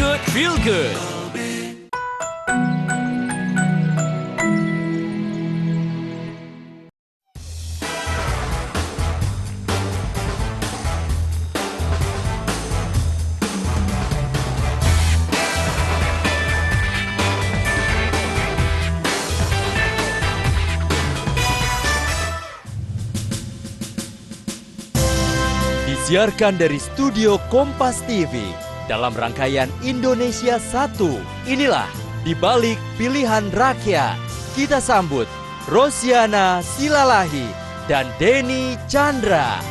Good Feel Good. Disiarkan dari studio Kompas TV dalam rangkaian Indonesia 1. Inilah Di Balik Pilihan Rakyat. Kita sambut Rosiana Silalahi dan Denny Chandra.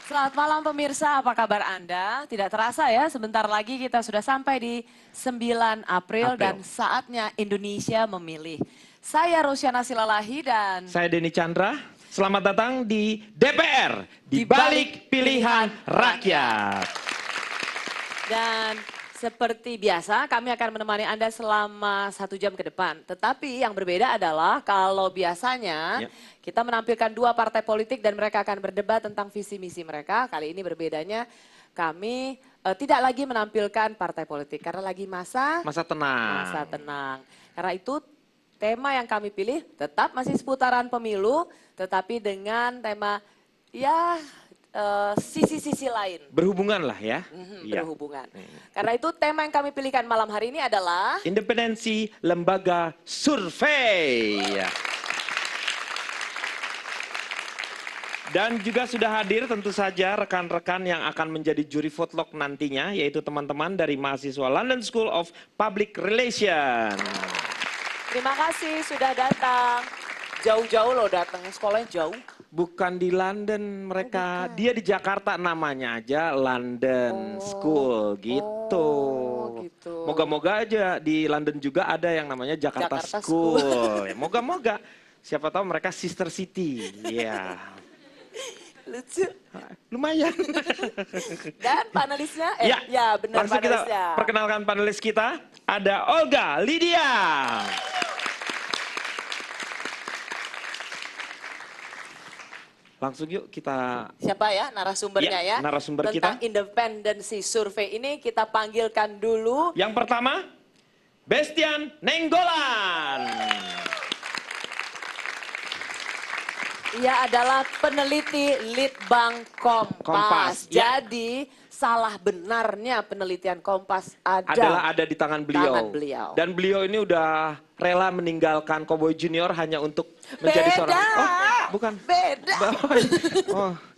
Selamat malam pemirsa, apa kabar Anda? Tidak terasa ya, sebentar lagi kita sudah sampai di 9 April. Dan saatnya Indonesia memilih. Saya Rosiana Silalahi dan saya Denny Chandra. Selamat datang di DPR, di Balik Pilihan Rakyat. Dan seperti biasa kami akan menemani Anda selama 1 jam ke depan. Tetapi yang berbeda adalah kalau biasanya kita menampilkan 2 partai politik dan mereka akan berdebat tentang visi misi mereka. Kali ini berbedanya kami tidak lagi menampilkan partai politik karena lagi masa tenang. Karena itu tema yang kami pilih tetap masih seputaran pemilu, tetapi dengan tema sisi-sisi lain. Berhubungan lah ya. Berhubungan. Karena itu tema yang kami pilihkan malam hari ini adalah independensi lembaga survei. Dan juga sudah hadir tentu saja rekan-rekan yang akan menjadi juri vote-log nantinya, yaitu teman-teman dari mahasiswa London School of Public Relations. Terima kasih sudah datang. Jauh-jauh loh datangnya, sekolahnya jauh. Bukan di London mereka, dia di Jakarta, namanya aja London School gitu. Moga-moga aja di London juga ada yang namanya Jakarta School. Moga-moga, siapa tahu mereka sister city. Lucu. Lumayan. Dan panelisnya? Benar langsung panelisnya. kita perkenalkan panelis kita. Ada Olga Lydia. Langsung yuk kita... Siapa ya narasumbernya ya? Narasumber tentang kita. independensi survei ini kita panggilkan dulu. Yang pertama, Bestian Nenggolan. Ia adalah peneliti Litbang Kompas. Jadi salah benarnya penelitian Kompas ada di tangan beliau. Dan beliau ini udah rela meninggalkan Cowboy Junior hanya untuk menjadi seorang... bukan. Beda.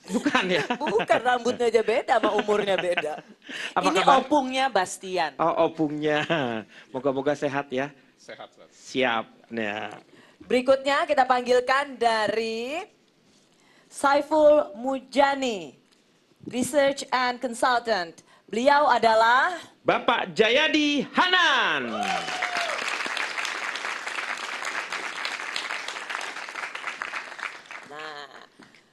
Bukan ya. Bukan, rambutnya aja beda sama umurnya beda. Ini kabar? Opungnya Bastian. Opungnya. Moga-moga sehat ya. Sehat. Siap. Nah. Berikutnya kita panggilkan dari Saiful Mujani, Research and Consultant. Beliau adalah Bapak Jayadi Hanan.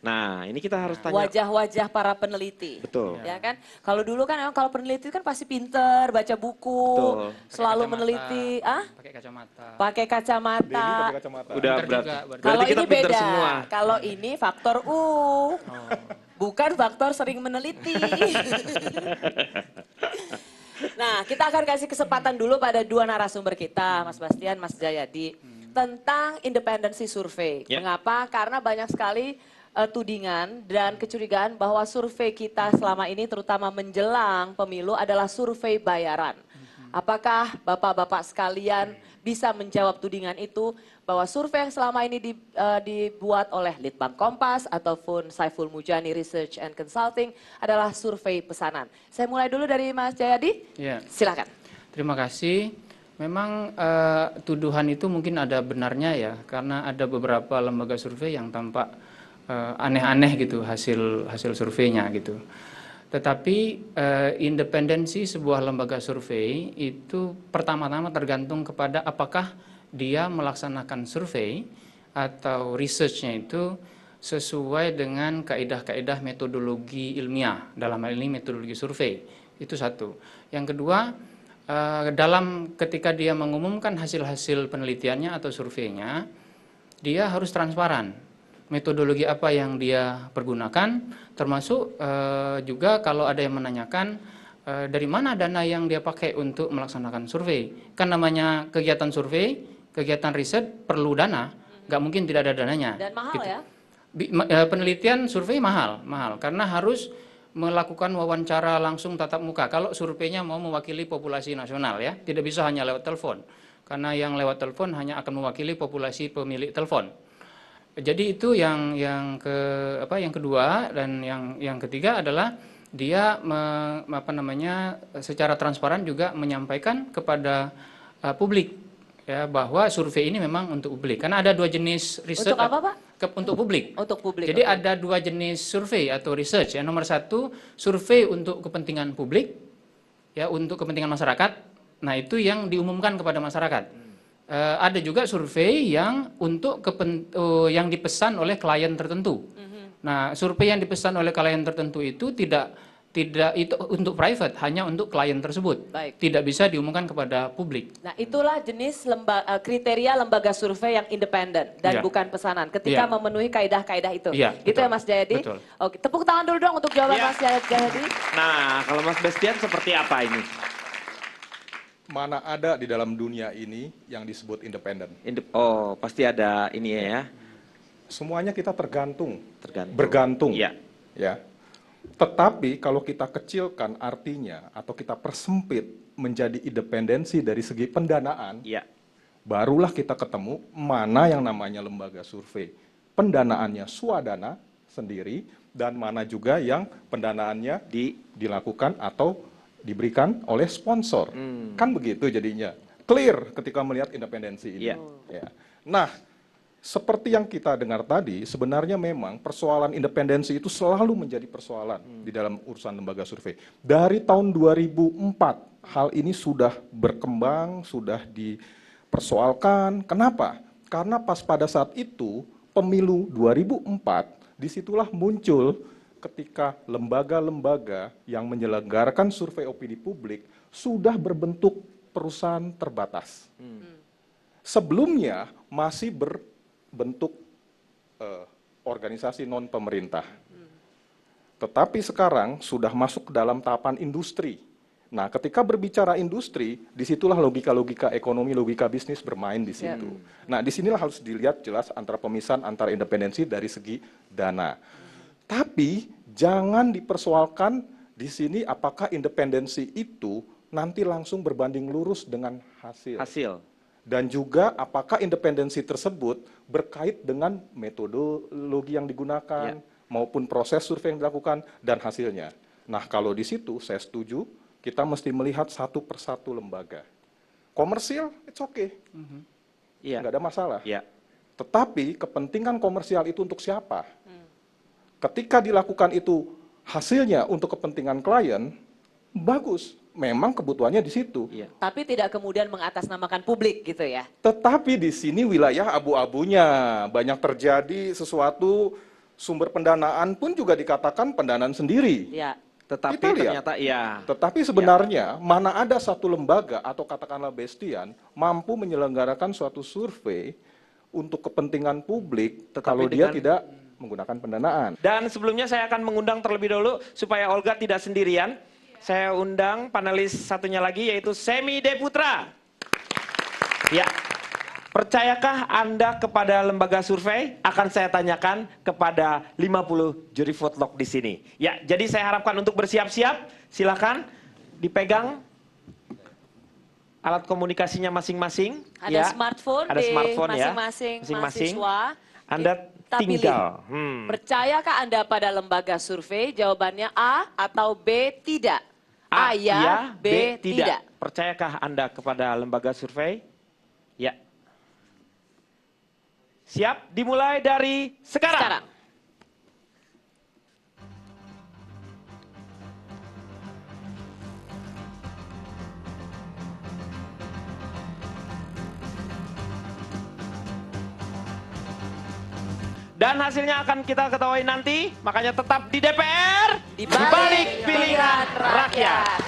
Nah, ini kita harus tanya wajah-wajah para peneliti. Betul. Ya kan? Kalau dulu kan kalau peneliti kan pasti pinter, baca buku, selalu meneliti. Pakai kacamata. Pakai kacamata. Udah berarti. Kalau kita ini beda. Semua. Kalau ini faktor bukan faktor sering meneliti. Nah, kita akan kasih kesempatan dulu pada 2 narasumber kita, Mas Bastian, Mas Jayadi, tentang independensi survei. Mengapa? Karena banyak sekali tudingan dan kecurigaan bahwa survei kita selama ini terutama menjelang pemilu adalah survei bayaran. Apakah Bapak-Bapak sekalian bisa menjawab tudingan itu bahwa survei yang selama ini dibuat oleh Litbang Kompas ataupun Saiful Mujani Research and Consulting adalah survei pesanan. Saya mulai dulu dari Mas Jayadi. Silakan. Terima kasih. Memang tuduhan itu mungkin ada benarnya ya, karena ada beberapa lembaga survei yang tampak aneh-aneh gitu hasil surveinya gitu. Tetapi independensi sebuah lembaga survei itu pertama-tama tergantung kepada apakah dia melaksanakan survei atau research-nya itu sesuai dengan kaidah-kaidah metodologi ilmiah, dalam hal ini metodologi survei. Itu satu. Yang kedua, dalam ketika dia mengumumkan hasil-hasil penelitiannya atau surveinya, dia harus transparan. metodologi apa yang dia pergunakan, termasuk juga kalau ada yang menanyakan dari mana dana yang dia pakai untuk melaksanakan survei. Kan namanya kegiatan survei, kegiatan riset perlu dana, nggak mungkin tidak ada dananya. Dan mahal gitu. ya? Penelitian survei mahal karena harus melakukan wawancara langsung tatap muka. Kalau surveinya mau mewakili populasi nasional ya, tidak bisa hanya lewat telepon. Karena yang lewat telepon hanya akan mewakili populasi pemilik telepon. Jadi itu yang kedua, dan yang ketiga adalah dia secara transparan juga menyampaikan kepada publik ya bahwa survei ini memang untuk publik. Karena ada dua jenis riset. Untuk apa, Pak? Untuk publik. Untuk publik. Jadi ada dua jenis survei atau research ya. Nomor satu, survei untuk kepentingan publik ya, untuk kepentingan masyarakat. Nah, itu yang diumumkan kepada masyarakat. Ada juga survei yang yang dipesan oleh klien tertentu. Nah, survei yang dipesan oleh klien tertentu itu tidak itu untuk private, hanya untuk klien tersebut. Baik. Tidak bisa diumumkan kepada publik. Nah, itulah jenis kriteria lembaga survei yang independen dan Iya. bukan pesanan. Ketika Iya. memenuhi kaidah-kaidah itu. Iya, Gitu betul. ya Mas Jayadi? Betul. Oke, tepuk tangan dulu dong untuk jawaban Iya. Mas Jayadi. Nah, kalau Mas Bastian seperti apa ini? Mana ada di dalam dunia ini yang disebut independen. Oh, pasti ada ini ya. Semuanya kita tergantung. Tergantung. Bergantung. Iya. Ya. Tetapi kalau kita kecilkan artinya atau kita persempit menjadi independensi dari segi pendanaan, Iya. barulah kita ketemu mana yang namanya lembaga survei. Pendanaannya swadana sendiri dan mana juga yang pendanaannya dilakukan atau diberikan oleh sponsor. Kan begitu jadinya. Clear ketika melihat independensi ini. Iya. Ya. Nah, seperti yang kita dengar tadi, sebenarnya memang persoalan independensi itu selalu menjadi persoalan di dalam urusan lembaga survei. Dari tahun 2004, hal ini sudah berkembang, sudah dipersoalkan. Kenapa? Karena pas pada saat itu, pemilu 2004, disitulah muncul ketika lembaga-lembaga yang menyelenggarakan survei opini publik sudah berbentuk perusahaan terbatas. Sebelumnya masih berbentuk organisasi non-pemerintah. Tetapi sekarang sudah masuk ke dalam tahapan industri. Nah, ketika berbicara industri, disitulah logika-logika ekonomi, logika bisnis bermain di situ. Nah, disinilah harus dilihat jelas antara pemisahan antara independensi dari segi dana. Tapi jangan dipersoalkan di sini apakah independensi itu nanti langsung berbanding lurus dengan hasil. Dan juga apakah independensi tersebut berkait dengan metodologi yang digunakan, maupun proses survei yang dilakukan, dan hasilnya. Nah, kalau di situ saya setuju, kita mesti melihat satu persatu lembaga. Komersil, it's okay. Nggak ada masalah. Tetapi kepentingan komersial itu untuk siapa? Ketika dilakukan itu hasilnya untuk kepentingan klien, bagus. Memang kebutuhannya di situ. Tapi tidak kemudian mengatasnamakan publik gitu ya. Tetapi di sini wilayah abu-abunya. Banyak terjadi sesuatu, sumber pendanaan pun juga dikatakan pendanaan sendiri. Ya. Tetapi Kita lihat. ternyata iya. Tetapi sebenarnya mana ada satu lembaga atau katakanlah Bastian mampu menyelenggarakan suatu survei untuk kepentingan publik kalau dia tidak menggunakan pendanaan. Dan sebelumnya saya akan mengundang terlebih dahulu supaya Olga tidak sendirian. Saya undang panelis satunya lagi yaitu Semi Deputra. Ya. Percayakah Anda kepada lembaga survei? Akan saya tanyakan kepada 50 juri votelog di sini. Ya, jadi saya harapkan untuk bersiap-siap. Silakan dipegang alat komunikasinya masing-masing. Ada smartphone ada di smartphone ya. masing-masing Masing-masing. mahasiswa. Anda Kita tinggal. pilih. Percayakah Anda pada lembaga survei? Jawabannya A atau B tidak. A ya, B tidak. Percayakah Anda kepada lembaga survei? Ya. Siap, dimulai dari sekarang. Dan hasilnya akan kita ketahui nanti, makanya tetap di DPR, di balik pilihan rakyat.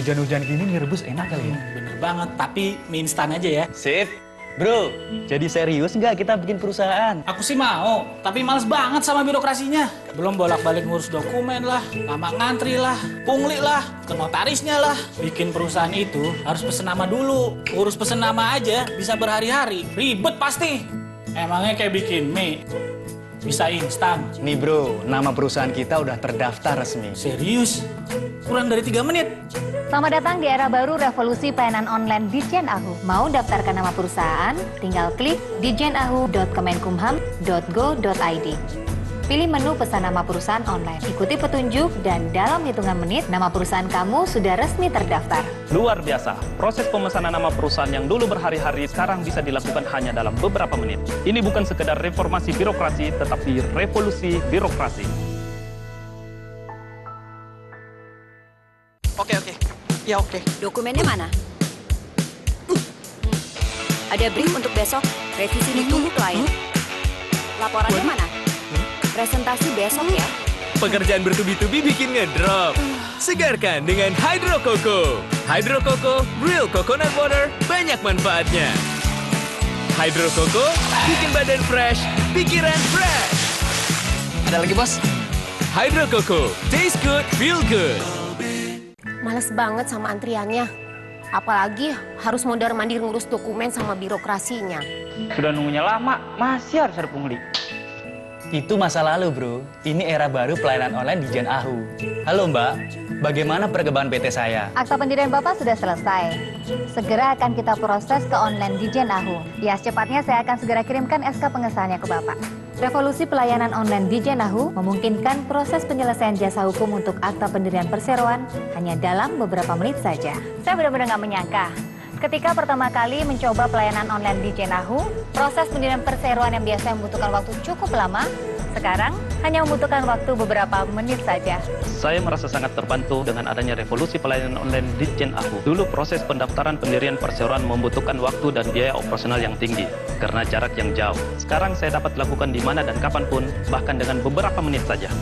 hujan-hujan gini mie rebus enak kali ya? Bener banget, tapi mie instan aja ya. Sip. Bro, jadi serius nggak kita bikin perusahaan? Aku sih mau, tapi males banget sama birokrasinya. Belum bolak-balik ngurus dokumen lah, lama ngantri lah, pungli lah, ke notarisnya lah. Bikin perusahaan itu harus pesen nama dulu. Urus pesen nama aja bisa berhari-hari, ribet pasti. Emangnya kayak bikin mie, bisa instan. Nih bro, nama perusahaan kita udah terdaftar resmi. Serius? Kurang dari 3 menit. Selamat datang di era baru revolusi pelayanan online Ditjen Ahu. Mau daftarkan nama perusahaan? Tinggal klik ditjenahu.kemenkumham.go.id. Pilih menu pesan nama perusahaan online. Ikuti petunjuk dan dalam hitungan menit, nama perusahaan kamu sudah resmi terdaftar. Luar biasa, proses pemesanan nama perusahaan yang dulu berhari-hari sekarang bisa dilakukan hanya dalam beberapa menit. Ini bukan sekedar reformasi birokrasi, tetapi revolusi birokrasi. Oke. Dokumennya mana? Ada brief untuk besok, revisi ditunggu klien. Laporannya mana? Presentasi besok ya. Pekerjaan bertubi-tubi bikin ngedrop. Segarkan dengan Hydro Coco. Hydro Coco, real coconut water, banyak manfaatnya. Hydro Coco, bikin badan fresh, pikiran fresh. Ada lagi bos? Hydro Coco, taste good, feel good. Males banget sama antriannya. Apalagi harus mondar-mandir ngurus dokumen sama birokrasinya. Sudah nunggunya lama, masih harus ada pungli. Itu masa lalu bro, ini era baru pelayanan online Ditjen Ahu. Halo mbak, bagaimana perkembangan PT saya? Akta pendirian Bapak sudah selesai. Segera akan kita proses ke online Ditjen Ahu. Ya, secepatnya saya akan segera kirimkan SK pengesahannya ke Bapak. Revolusi pelayanan online Ditjen Ahu memungkinkan proses penyelesaian jasa hukum untuk akta pendirian perseroan hanya dalam beberapa menit saja. Saya benar-benar nggak menyangka. Ketika pertama kali mencoba pelayanan online Ditjen Ahu, proses pendirian perseroan yang biasa membutuhkan waktu cukup lama, sekarang hanya membutuhkan waktu beberapa menit saja. Saya merasa sangat terbantu dengan adanya revolusi pelayanan online Ditjen Ahu. Dulu proses pendaftaran pendirian perseroan membutuhkan waktu dan biaya operasional yang tinggi karena jarak yang jauh. Sekarang saya dapat lakukan di mana dan kapanpun, bahkan dengan beberapa menit saja.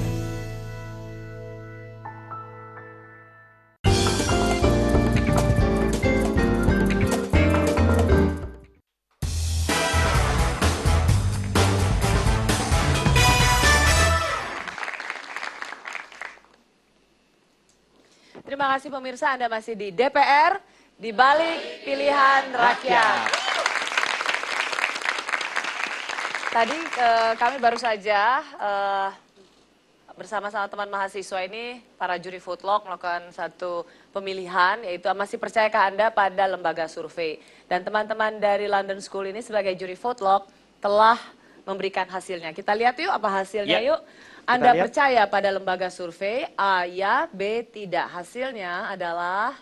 Terima kasih pemirsa, Anda masih di DPR, di balik pilihan rakyat. Tadi kami baru saja bersama-sama teman mahasiswa ini, para juri Foodlog melakukan satu pemilihan, yaitu masih percayakah Anda pada lembaga survei. Dan teman-teman dari London School ini sebagai juri Foodlog telah memberikan hasilnya. Kita lihat yuk apa hasilnya yuk. Anda percaya pada lembaga survei? A ya, B tidak. Hasilnya adalah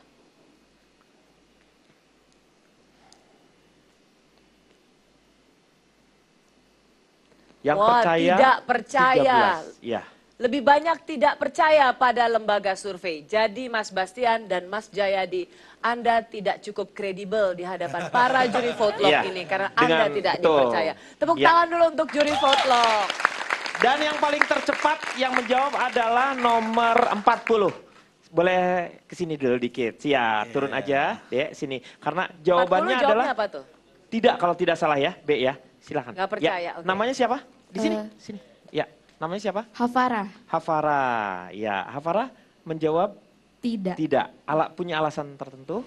Yang percaya tidak percaya. 13. Ya. Lebih banyak tidak percaya pada lembaga survei. Jadi Mas Bastian dan Mas Jayadi, Anda tidak cukup kredibel di hadapan para juri Votelog ini karena Anda tidak dipercaya. Tepuk tangan dulu untuk juri Votelog. Dan yang paling tercepat yang menjawab adalah nomor 40. Boleh kesini dulu dikit. Siap, turun aja, Dek, sini. Karena jawabannya adalah apa tuh? Tidak, kalau tidak salah ya, B ya. Silakan. Nggak percaya. Ya. Okay. Namanya siapa? Di sini, sini. Ya, namanya siapa? Hafara. Hafara. Ya, Hafara menjawab tidak. Tidak. Punya alasan tertentu?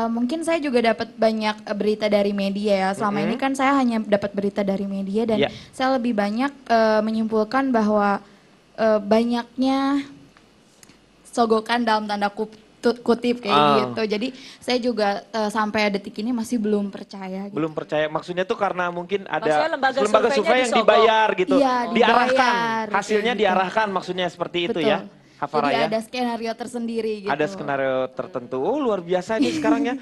Mungkin saya juga dapat banyak berita dari media ya. Selama ini kan saya hanya dapat berita dari media dan saya lebih banyak menyimpulkan bahwa banyaknya sogokan dalam tanda kutip kayak gitu. Jadi saya juga sampai detik ini masih belum percaya. Gitu. Belum percaya. Maksudnya tuh karena mungkin ada lembaga survei yang dibayar gitu. Iya, diarahkan. Hasilnya gitu. Diarahkan maksudnya seperti itu ya. Hafara, jadi ya? ada skenario tersendiri gitu. Ada skenario tertentu. Oh, luar biasa nih sekarang ya.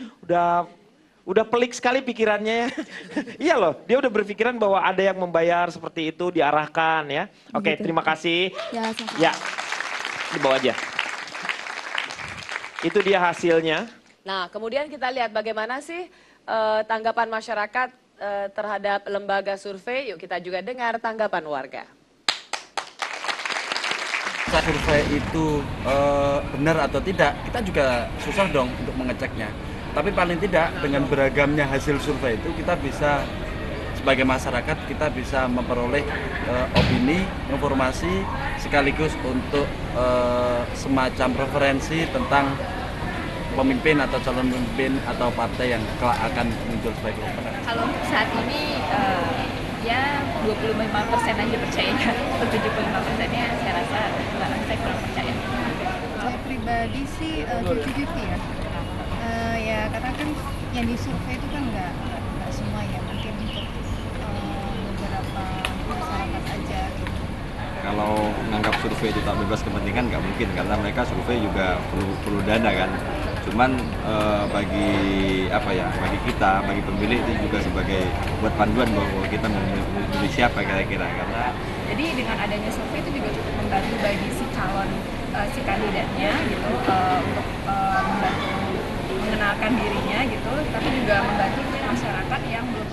Udah pelik sekali pikirannya ya. Iya loh, dia udah berpikiran bahwa ada yang membayar seperti itu, diarahkan ya. Oke, gitu. Terima kasih. Ya, dibawa aja. Itu dia hasilnya. Nah, kemudian kita lihat bagaimana sih tanggapan masyarakat terhadap lembaga survei. Yuk kita juga dengar tanggapan warga. apakah survei itu benar atau tidak, kita juga susah dong untuk mengeceknya. Tapi paling tidak dengan beragamnya hasil survei itu kita bisa sebagai masyarakat kita bisa memperoleh opini, informasi sekaligus untuk semacam referensi tentang pemimpin atau calon pemimpin atau partai yang kelak akan muncul sebagai pemenang. Kalau untuk saat ini ya 25% aja percayanya, 75%-nya saya rasa saya kurang percaya. Kalau pribadi sih 50-50 ya. Ya karena kan yang disurvei itu kan nggak semua ya, mungkin untuk beberapa masyarakat aja gitu. Kalau menganggap survei itu tak bebas kepentingan nggak mungkin, karena mereka survei juga perlu dana kan. Cuman bagi kita, bagi pemilih itu juga sebagai buat panduan bahwa kita memilih siapa kira-kira, karena jadi dengan adanya survei itu juga cukup membantu bagi si calon si kandidatnya gitu untuk membantu mengenalkan dirinya gitu, tapi juga membantu masyarakat yang belum.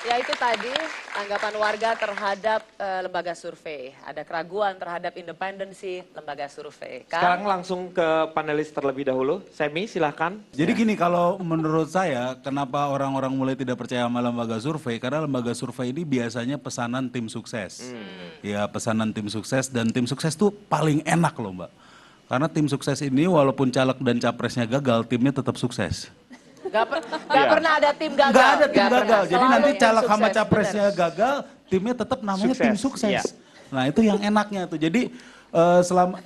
Ya itu tadi tanggapan warga terhadap lembaga survei. Ada keraguan terhadap independensi lembaga survei. Sekarang langsung ke panelis terlebih dahulu. Semi, silahkan. Jadi gini, kalau menurut saya, kenapa orang-orang mulai tidak percaya sama lembaga survei? Karena lembaga survei ini biasanya pesanan tim sukses. Ya, pesanan tim sukses, dan tim sukses tuh paling enak loh Mbak. Karena tim sukses ini walaupun caleg dan capresnya gagal, timnya tetap sukses. Gak pernah ada tim gagal. Gak ada tim gagal. Pernah. Jadi Selalu nanti tim caleg sama sukses, capresnya bener. gagal, timnya tetap namanya tim sukses. Iya. Nah itu yang enaknya tuh. Jadi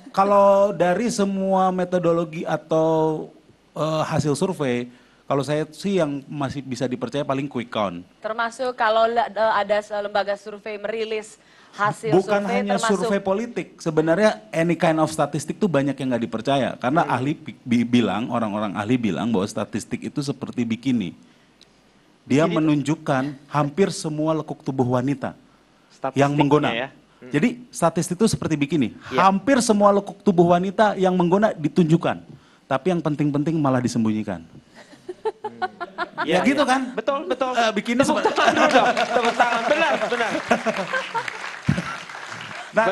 kalau dari semua metodologi atau hasil survei, kalau saya sih yang masih bisa dipercaya paling quick count. Termasuk kalau ada lembaga survei merilis hasil Bukan survei hanya termasuk survei politik, sebenarnya any kind of statistik tuh banyak yang nggak dipercaya. Karena ahli bilang, orang-orang ahli bilang bahwa statistik itu seperti bikini. Dia menunjukkan hampir semua lekuk tubuh wanita yang menggona. Ya. Jadi statistik itu seperti bikini. Hampir semua lekuk tubuh wanita yang menggona ditunjukkan. Tapi yang penting-penting malah disembunyikan. Ya gitu kan? Betul. Bikini Tepuk tangan dulu dong. Tepuk tangan, benar. Nah,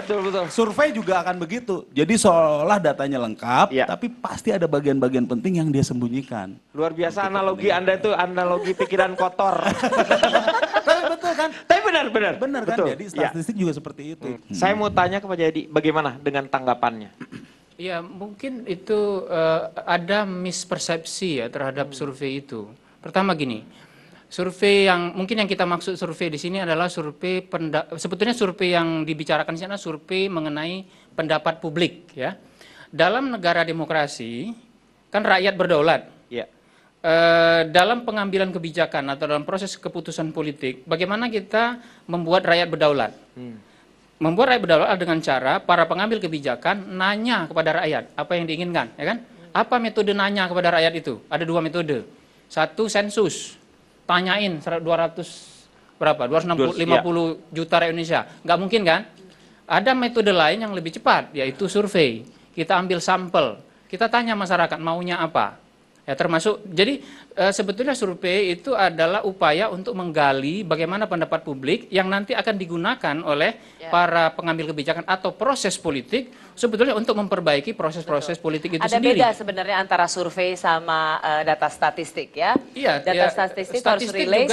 survei juga akan begitu. Jadi seolah datanya lengkap, tapi pasti ada bagian-bagian penting yang dia sembunyikan. Luar biasa analogi Anda itu, analogi pikiran kotor. Tapi betul kan? Tapi benar. Benar kan? Betul. Jadi statistik juga seperti itu. Saya mau tanya ke Pak Jayadi, bagaimana dengan tanggapannya? Ya mungkin itu ada mispersepsi ya terhadap survei itu. Pertama gini, survei yang mungkin yang kita maksud survei di sini adalah survei sebetulnya survei yang dibicarakan di sana survei mengenai pendapat publik ya. Dalam negara demokrasi kan rakyat berdaulat. Ya. Dalam pengambilan kebijakan atau dalam proses keputusan politik, bagaimana kita membuat rakyat berdaulat? Membuat rakyat berdaulat dengan cara para pengambil kebijakan nanya kepada rakyat apa yang diinginkan, ya kan? Apa metode nanya kepada rakyat itu? Ada dua metode. Satu sensus, tanyain 250 juta rakyat Indonesia. Nggak mungkin kan? Ada metode lain yang lebih cepat, yaitu survei. Kita ambil sampel, kita tanya masyarakat maunya apa. Ya termasuk, jadi sebetulnya survei itu adalah upaya untuk menggali bagaimana pendapat publik yang nanti akan digunakan oleh para pengambil kebijakan atau proses politik sebetulnya untuk memperbaiki proses-proses politik itu sendiri. Ada beda sebenarnya antara survei sama data statistik ya. Iya, data statistik harus relay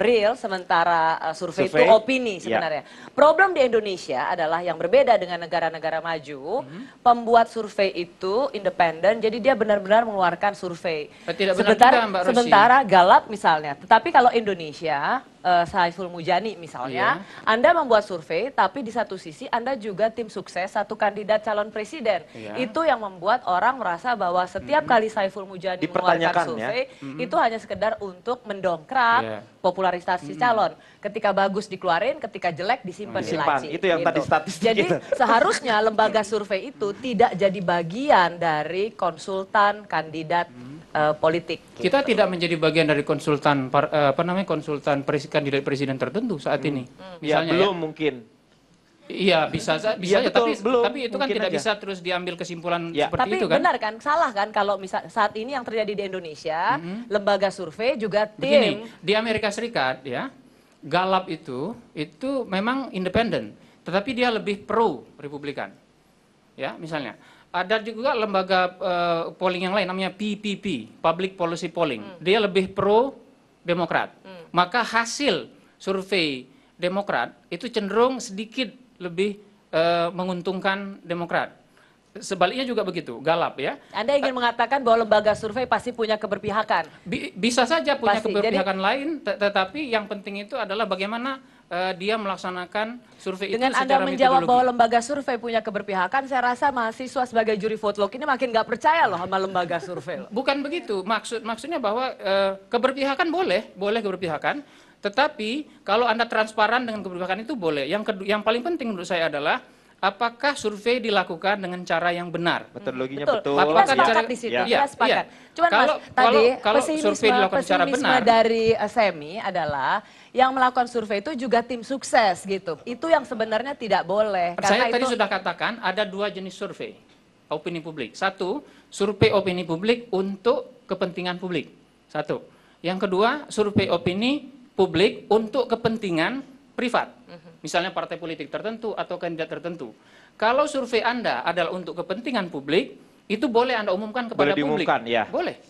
real, sementara survei itu opini sebenarnya. Problem di Indonesia adalah yang berbeda dengan negara-negara maju, pembuat survei itu independen, jadi dia benar-benar mengeluarkan survei. Tidak benar juga, Mbak Rosi. Sementara Gallup misalnya, tetapi kalau Indonesia, Saiful Mujani misalnya, Anda membuat survei, tapi di satu sisi Anda juga tim sukses satu kandidat calon presiden. Itu yang membuat orang merasa bahwa setiap kali Saiful Mujani mengeluarkan survei, itu hanya sekedar untuk mendongkrak popularisasi calon. Ketika bagus dikeluarin, ketika jelek disimpan di laci. Itu yang tadi statistik. Jadi seharusnya lembaga survei itu tidak jadi bagian dari konsultan kandidat politik. Kita tidak menjadi bagian dari konsultan konsultan kandidat presiden tertentu saat ini. Misalnya belum mungkin. Iya bisa ya, betul, tapi itu kan tidak bisa terus diambil kesimpulan seperti tapi itu kan. Benar kan, salah kan kalau saat ini yang terjadi di Indonesia, lembaga survei juga tim. Begini, di Amerika Serikat ya, Gallup itu memang independen, tetapi dia lebih pro Republikan. Ya, misalnya ada juga lembaga polling yang lain namanya PPP, Public Policy Polling. Dia lebih pro Demokrat. Maka hasil survei Demokrat itu cenderung sedikit lebih menguntungkan Demokrat. Sebaliknya juga begitu, Gallup ya. Anda ingin mengatakan bahwa lembaga survei pasti punya keberpihakan? Bisa saja punya Pasti. keberpihakan lain, tetapi yang penting itu adalah bagaimana dia melaksanakan survei Dengan itu Anda secara menjawab metodologi. bahwa lembaga survei punya keberpihakan, saya rasa mahasiswa sebagai juri vote ini makin nggak percaya loh sama lembaga survei. Bukan begitu, maksudnya bahwa keberpihakan boleh keberpihakan, tetapi kalau Anda transparan dengan keberpihakan itu boleh. Yang paling penting menurut saya adalah apakah survei dilakukan dengan cara yang benar? Metodologinya Betul. betul. Kita ya. sepakat di situ. Ya. Kita sepakat. Cuman Kalau- Mas, tadi kalau survei dilakukan secara pesimisme benar. dari Semi adalah yang melakukan survei itu juga tim sukses gitu. Itu yang sebenarnya tidak boleh. Saya Karena tadi itu sudah katakan ada dua jenis survei opini publik. Satu, survei opini publik untuk kepentingan publik. Satu. Yang kedua, survei opini publik untuk kepentingan privat. Misalnya partai politik tertentu atau kandidat tertentu. Kalau survei Anda adalah untuk kepentingan publik, itu boleh Anda umumkan kepada Boleh publik. diumumkan, ya. Boleh.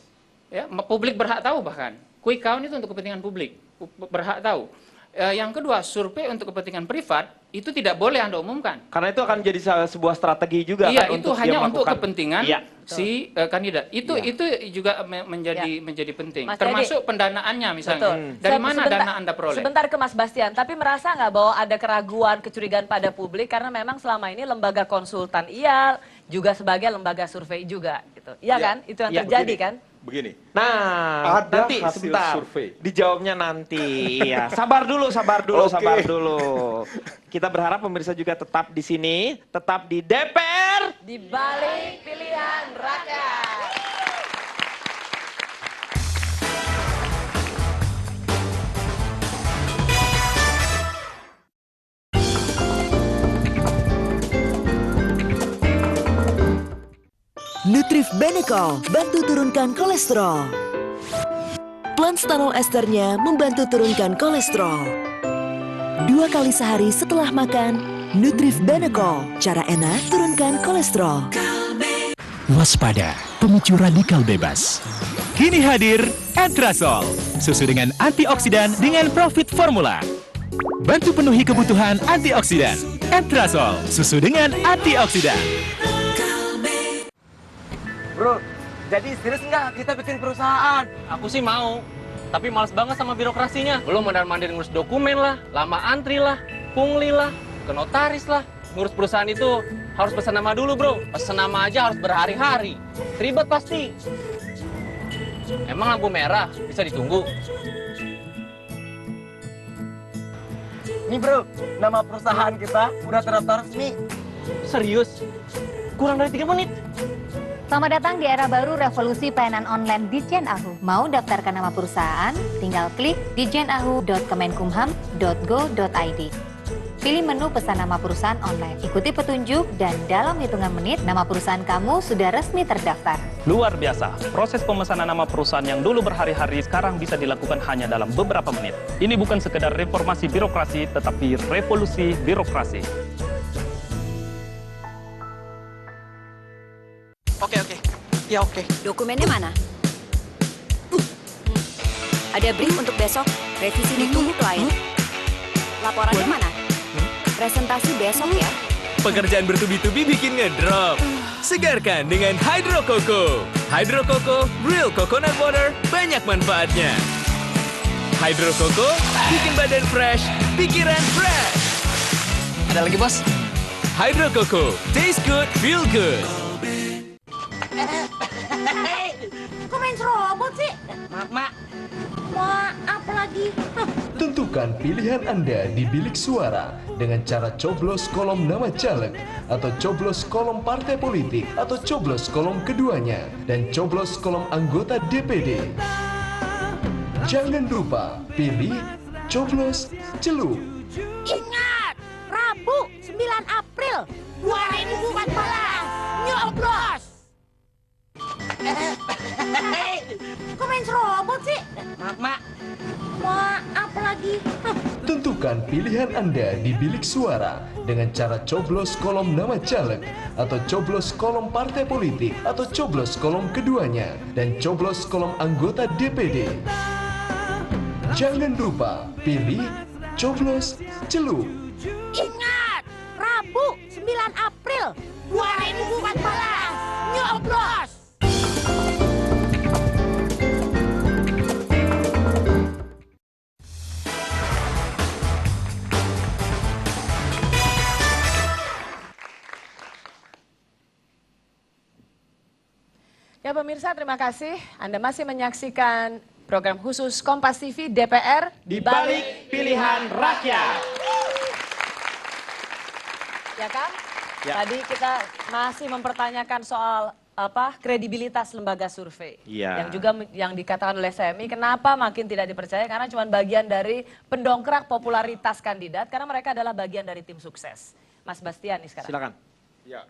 Ya, publik berhak tahu bahkan. Quick count itu untuk kepentingan publik. Berhak tahu. Yang kedua, survei untuk kepentingan privat itu tidak boleh Anda umumkan. Karena itu akan jadi sebuah strategi juga Iya, kan itu untuk dia hanya untuk melakukan. kepentingan Iya. si kandidat. Itu juga menjadi penting. Mas Termasuk pendanaannya misalnya. Betul. Dari mana Sebentar- dana Anda peroleh? Sebentar ke Mas Bastian, tapi merasa nggak bahwa ada keraguan, kecurigaan pada publik karena memang selama ini lembaga konsultan iya, juga sebagai lembaga survei juga gitu. Iya kan? Itu yang Iya, terjadi begini. kan? Begini, Nah, ada nanti hasil sebentar. survei. Dijawabnya nanti. Iya, sabar dulu. Oke. Sabar dulu. Kita berharap pemirsa juga tetap di sini, tetap di DPR. Di balik pilihan rakyat. Nutrif Benecol bantu turunkan kolesterol. Plan stanol esternya membantu turunkan kolesterol. 2 kali sehari setelah makan, Nutrif Benecol. Cara enak turunkan kolesterol. Waspada, pemicu radikal bebas. Kini hadir Entrasol, susu dengan antioksidan dengan profit formula. Bantu penuhi kebutuhan antioksidan. Entrasol, susu dengan antioksidan. Bro, jadi serius nggak kita bikin perusahaan? Aku sih mau, tapi males banget sama birokrasinya. Belum mondar-mandir ngurus dokumen lah, lama antri lah, pungli lah, ke notaris lah. Ngurus perusahaan itu harus pesan nama dulu bro. Pesan nama aja harus berhari-hari. Ribet pasti. Emang lampu merah bisa ditunggu? Nih bro, nama perusahaan kita udah terdaftar resmi. Serius? Kurang dari 3 menit. Selamat datang di era baru revolusi pelayanan online Ditjen Ahu. Mau daftarkan nama perusahaan? Tinggal klik ditjenahu.kemenkumham.go.id. Pilih menu pesan nama perusahaan online. Ikuti petunjuk dan dalam hitungan menit nama perusahaan kamu sudah resmi terdaftar. Luar biasa, proses pemesanan nama perusahaan yang dulu berhari-hari sekarang bisa dilakukan hanya dalam beberapa menit. Ini bukan sekedar reformasi birokrasi, tetapi revolusi birokrasi. Oke. Ya oke. Dokumennya mana? Ada brief untuk besok, revisi ditunggu klien. Laporannya mana? Presentasi besok ya. Pekerjaan bertubi-tubi bikin ngedrop. Segarkan dengan Hydro Coco. Hydro Coco, real coconut water, banyak manfaatnya. Hydro Coco, bikin badan fresh, pikiran fresh. Ada lagi bos? Hydro Coco, taste good, feel good. Kok main serobot sih? Maaf, Mak. Maaf lagi. Tentukan pilihan Anda di bilik suara dengan cara coblos kolom nama caleg atau coblos kolom partai politik atau coblos kolom keduanya dan coblos kolom anggota DPD. Jangan lupa pilih coblos celup. Ingat, Rabu 9 April 2014. Nyoblos. Kok main serobot sih? Maaf, Mak. Maaf lagi. Tentukan pilihan Anda di bilik suara dengan cara coblos kolom nama caleg atau coblos kolom partai politik atau coblos kolom keduanya dan coblos kolom anggota DPD. Jangan lupa pilih, coblos, celup. Ingat, Rabu 9 April 2014, nyoblos! Ya pemirsa, terima kasih. Anda masih menyaksikan program khusus Kompas TV DPR Di Balik Pilihan Rakyat. Ya kan? Ya. Tadi kita masih mempertanyakan soal kredibilitas lembaga survei. Ya. Yang juga yang dikatakan oleh CMI, kenapa makin tidak dipercaya? Karena cuma bagian dari pendongkrak popularitas kandidat, karena mereka adalah bagian dari tim sukses. Mas Bastian nih sekarang. Silakan. Ya,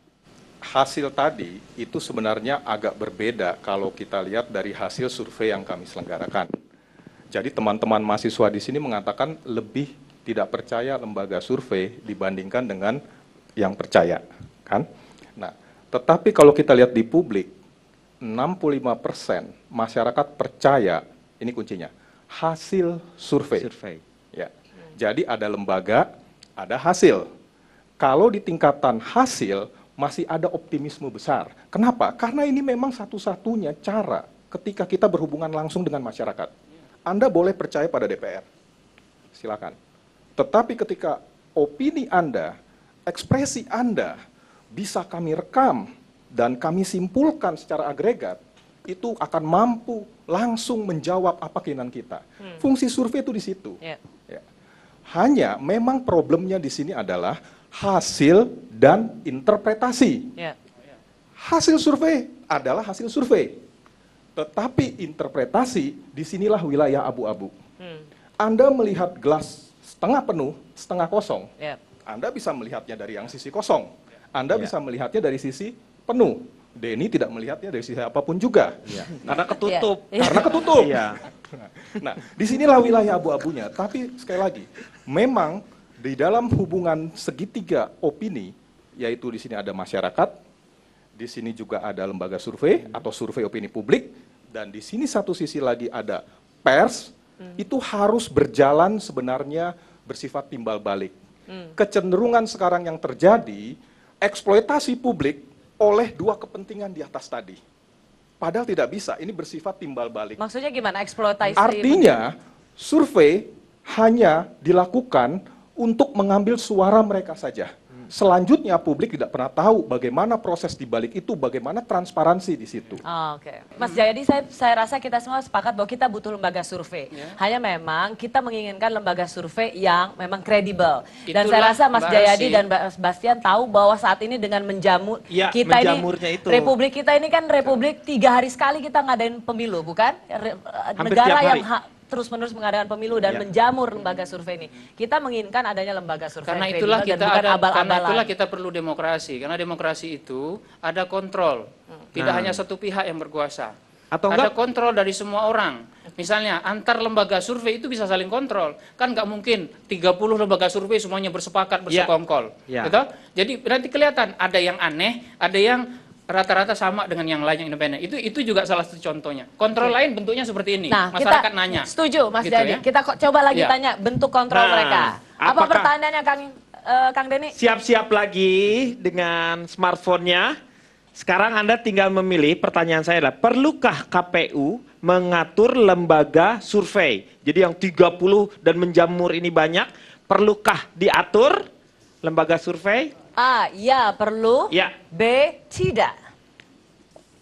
hasil tadi itu sebenarnya agak berbeda kalau kita lihat dari hasil survei yang kami selenggarakan. Jadi teman-teman mahasiswa di sini mengatakan lebih tidak percaya lembaga survei dibandingkan dengan yang percaya, kan? Nah, tetapi kalau kita lihat di publik, 65% masyarakat percaya, ini kuncinya, hasil survei. Ya. Jadi ada lembaga, ada hasil. Kalau di tingkatan hasil, masih ada optimisme besar. Kenapa? Karena ini memang satu-satunya cara ketika kita berhubungan langsung dengan masyarakat. Anda boleh percaya pada DPR, silakan. Tetapi ketika opini Anda, ekspresi Anda bisa kami rekam dan kami simpulkan secara agregat, itu akan mampu langsung menjawab apa keinginan kita. Fungsi survei itu di situ. Ya. Hanya memang problemnya di sini adalah hasil dan interpretasi. Hasil survei adalah hasil survei. Tetapi interpretasi, disinilah wilayah abu-abu. Anda melihat gelas setengah penuh, setengah kosong. Anda bisa melihatnya dari yang sisi kosong. Anda bisa melihatnya dari sisi penuh. Denny tidak melihatnya dari sisi apapun juga. Karena ketutup. Karena ketutup. Iya. Nah, disinilah wilayah abu-abunya. Tapi sekali lagi, memang di dalam hubungan segitiga opini, yaitu di sini ada masyarakat, di sini juga ada lembaga survei atau survei opini publik, dan di sini satu sisi lagi ada pers, itu harus berjalan sebenarnya bersifat timbal balik. Kecenderungan sekarang yang terjadi, eksploitasi publik oleh dua kepentingan di atas tadi. Padahal tidak bisa, ini bersifat timbal balik. Maksudnya gimana eksploitasi? Artinya, survei hanya dilakukan untuk mengambil suara mereka saja. Selanjutnya publik tidak pernah tahu bagaimana proses di balik itu, bagaimana transparansi di situ. Oke. Mas Jayadi, saya rasa kita semua sepakat bahwa kita butuh lembaga survei. Hanya memang kita menginginkan lembaga survei yang memang kredibel. Dan saya rasa Mas Jayadi dan Mas Bastian tahu bahwa saat ini dengan menjamur kita ini, republik kita ini kan republik 3 hari sekali kita ngadain pemilu, bukan? Negara yang terus-menerus mengadakan pemilu dan menjamur lembaga survei ini. Kita menginginkan adanya lembaga survei karena yang itulah kredibel kita dan bukan karena abal-abalan. itulah kita perlu demokrasi. Karena demokrasi itu ada kontrol. Tidak hanya satu pihak yang berkuasa. Ada kontrol dari semua orang. Misalnya antar lembaga survei itu bisa saling kontrol. Kan nggak mungkin 30 lembaga survei semuanya bersepakat bersekongkol. Gitu? Jadi nanti kelihatan ada yang aneh, ada yang rata-rata sama dengan yang lain yang independen. Itu juga salah satu contohnya. Kontrol lain bentuknya seperti ini. Nah, masyarakat kita nanya. Setuju, Mas Gitu Jadi. ya. Kita coba lagi tanya bentuk kontrol mereka. Apa apakah- pertanyaannya, Kang Denny? Siap-siap lagi dengan smartphone-nya. Sekarang Anda tinggal memilih, pertanyaan saya adalah, perlukah KPU mengatur lembaga survei? Jadi yang 30 dan menjamur ini banyak, perlukah diatur lembaga survei? A, ya perlu. Ya. B, tidak.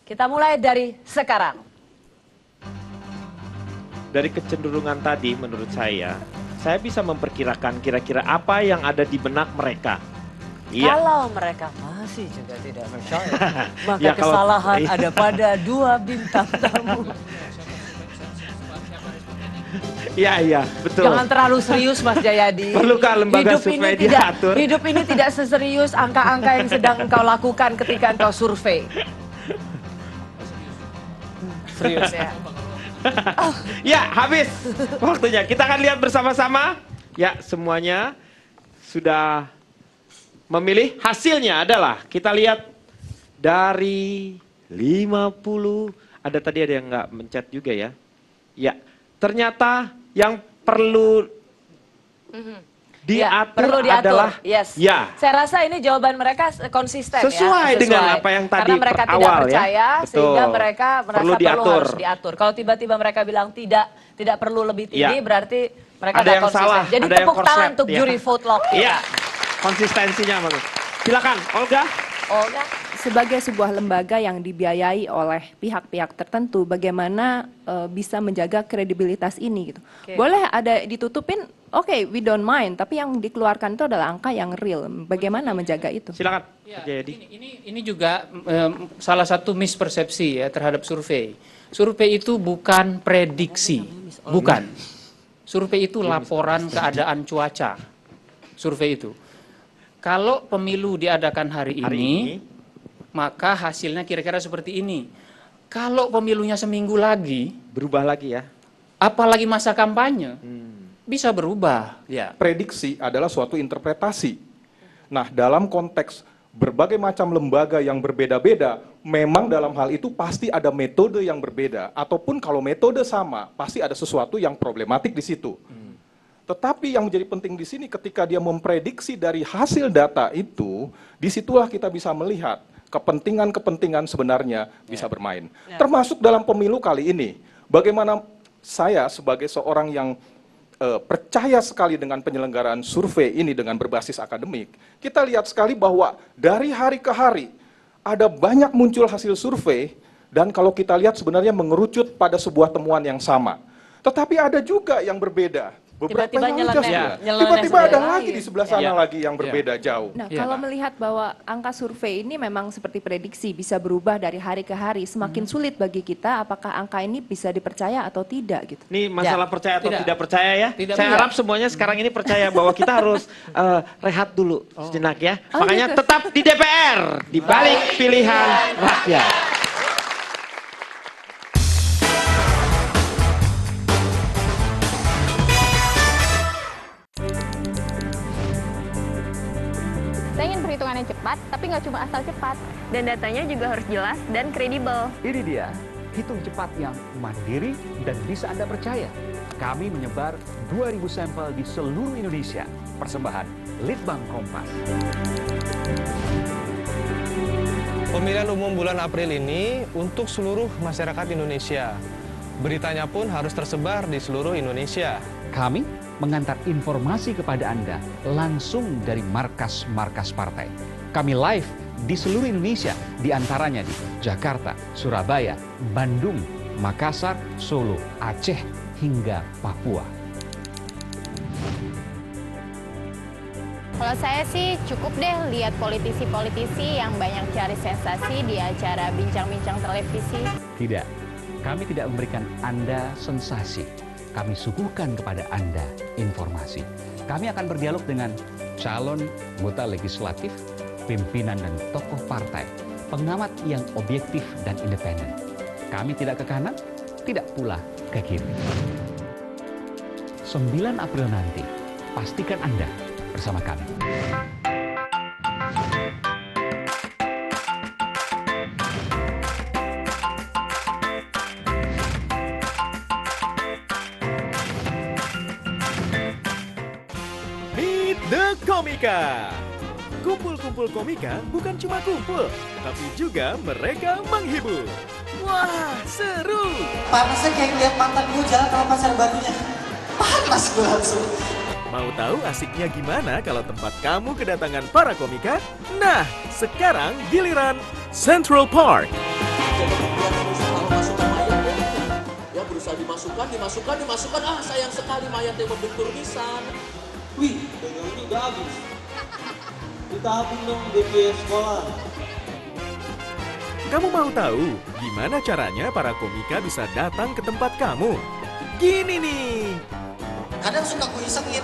Kita mulai dari sekarang. Dari kecenderungan tadi menurut saya bisa memperkirakan kira-kira apa yang ada di benak mereka. Iya. Kalau mereka masih juga tidak percaya, maka Ya, kalau- kesalahan iya. ada pada 2 bintang tamu. Iya, betul. Jangan terlalu serius, Mas Jayadi. Perlukah lembaga Hidup ini survei tidak, diatur? hidup ini tidak seserius angka-angka yang sedang engkau lakukan ketika engkau survei. Serius ya. Ya, habis waktunya. Kita akan lihat bersama-sama Ya, semuanya sudah memilih. Hasilnya adalah, kita lihat dari 50, ada tadi ada yang nggak mencet juga ya. Ya, ternyata yang perlu diatur, perlu diatur. adalah Yes. ya. Saya rasa ini jawaban mereka konsisten Sesuai ya. dengan apa yang tadi Karena mereka per tidak awal ya. percaya sehingga Betul. mereka merasa Perlu perlu diatur. harus diatur. Kalau tiba-tiba mereka bilang tidak perlu lebih tinggi, Ya. berarti mereka Ada tidak yang konsisten. salah, Jadi ada yang tepuk tangan korslet, untuk ya. juri vote lock. Iya, konsistensinya bagus. Silakan, Olga. Olga. Sebagai sebuah lembaga yang dibiayai oleh pihak-pihak tertentu, bagaimana bisa menjaga kredibilitas ini gitu. Oke. Boleh ada ditutupin, oke, we don't mind, tapi yang dikeluarkan itu adalah angka yang real. Bagaimana menjaga itu? Silakan. Ya, ini juga salah satu mispersepsi ya terhadap survei. Survei itu bukan prediksi, bukan. Survei itu laporan keadaan cuaca. Survei itu. Kalau pemilu diadakan hari ini, maka hasilnya kira-kira seperti ini. Kalau pemilunya seminggu lagi, berubah lagi ya. Apalagi masa kampanye, bisa berubah. Ya. Prediksi adalah suatu interpretasi. Nah, dalam konteks berbagai macam lembaga yang berbeda-beda, memang dalam hal itu pasti ada metode yang berbeda. Ataupun kalau metode sama, pasti ada sesuatu yang problematik di situ. Tetapi yang menjadi penting di sini ketika dia memprediksi dari hasil data itu, disitulah kita bisa melihat kepentingan-kepentingan sebenarnya bisa bermain. Termasuk dalam pemilu kali ini. Bagaimana saya sebagai seorang yang percaya sekali dengan penyelenggaraan survei ini dengan berbasis akademik, kita lihat sekali bahwa dari hari ke hari ada banyak muncul hasil survei dan kalau kita lihat sebenarnya mengerucut pada sebuah temuan yang sama. Tetapi ada juga yang berbeda. Beberapa Tiba-tiba yang nyeleneh, adjust. nyeleneh Tiba-tiba ada sendiri. lagi di sebelah sana lagi yang berbeda jauh. Nah, kalau melihat bahwa angka survei ini memang seperti prediksi bisa berubah dari hari ke hari, semakin sulit bagi kita apakah angka ini bisa dipercaya atau tidak gitu. Ini masalah percaya atau tidak percaya ya. Tidak. Saya Tidak. harap semuanya sekarang ini percaya bahwa kita harus rehat dulu sejenak ya. Makanya gitu. tetap di DPR, di balik pilihan rakyat. Saya ingin perhitungannya cepat, tapi nggak cuma asal cepat. Dan datanya juga harus jelas dan kredibel. Ini dia, hitung cepat yang mandiri dan bisa Anda percaya. Kami menyebar 2.000 sampel di seluruh Indonesia. Persembahan Litbang Kompas. Pemilihan umum bulan April ini untuk seluruh masyarakat Indonesia. Beritanya pun harus tersebar di seluruh Indonesia. Kami mengantar informasi kepada Anda langsung dari markas-markas partai. Kami live di seluruh Indonesia, di antaranya di Jakarta, Surabaya, Bandung, Makassar, Solo, Aceh, hingga Papua. Kalau saya sih cukup deh lihat politisi-politisi yang banyak cari sensasi di acara bincang-bincang televisi. Tidak, kami tidak memberikan Anda sensasi. Kami suguhkan kepada Anda informasi. Kami akan berdialog dengan calon anggota legislatif, pimpinan dan tokoh partai, pengamat yang objektif dan independen. Kami tidak ke kanan, tidak pula ke kiri. 9 April nanti, pastikan Anda bersama kami. Meet the Komika. Kumpul-kumpul komika bukan cuma kumpul, tapi juga mereka menghibur. Wah, seru! Panasnya kayak lihat mantan gue jalan sama pacar barunya. Panas gue langsung. Mau tahu asiknya gimana kalau tempat kamu kedatangan para komika? Nah, sekarang giliran Central Park. Ya berusaha dimasukkan. Ah sayang sekali mayat yang membentur nisan. Wih, dagangannya udah habis. Ditabung dong DP sekolah. Kamu mau tahu gimana caranya para komika bisa datang ke tempat kamu? Gini nih. Kadang suka gue isengin.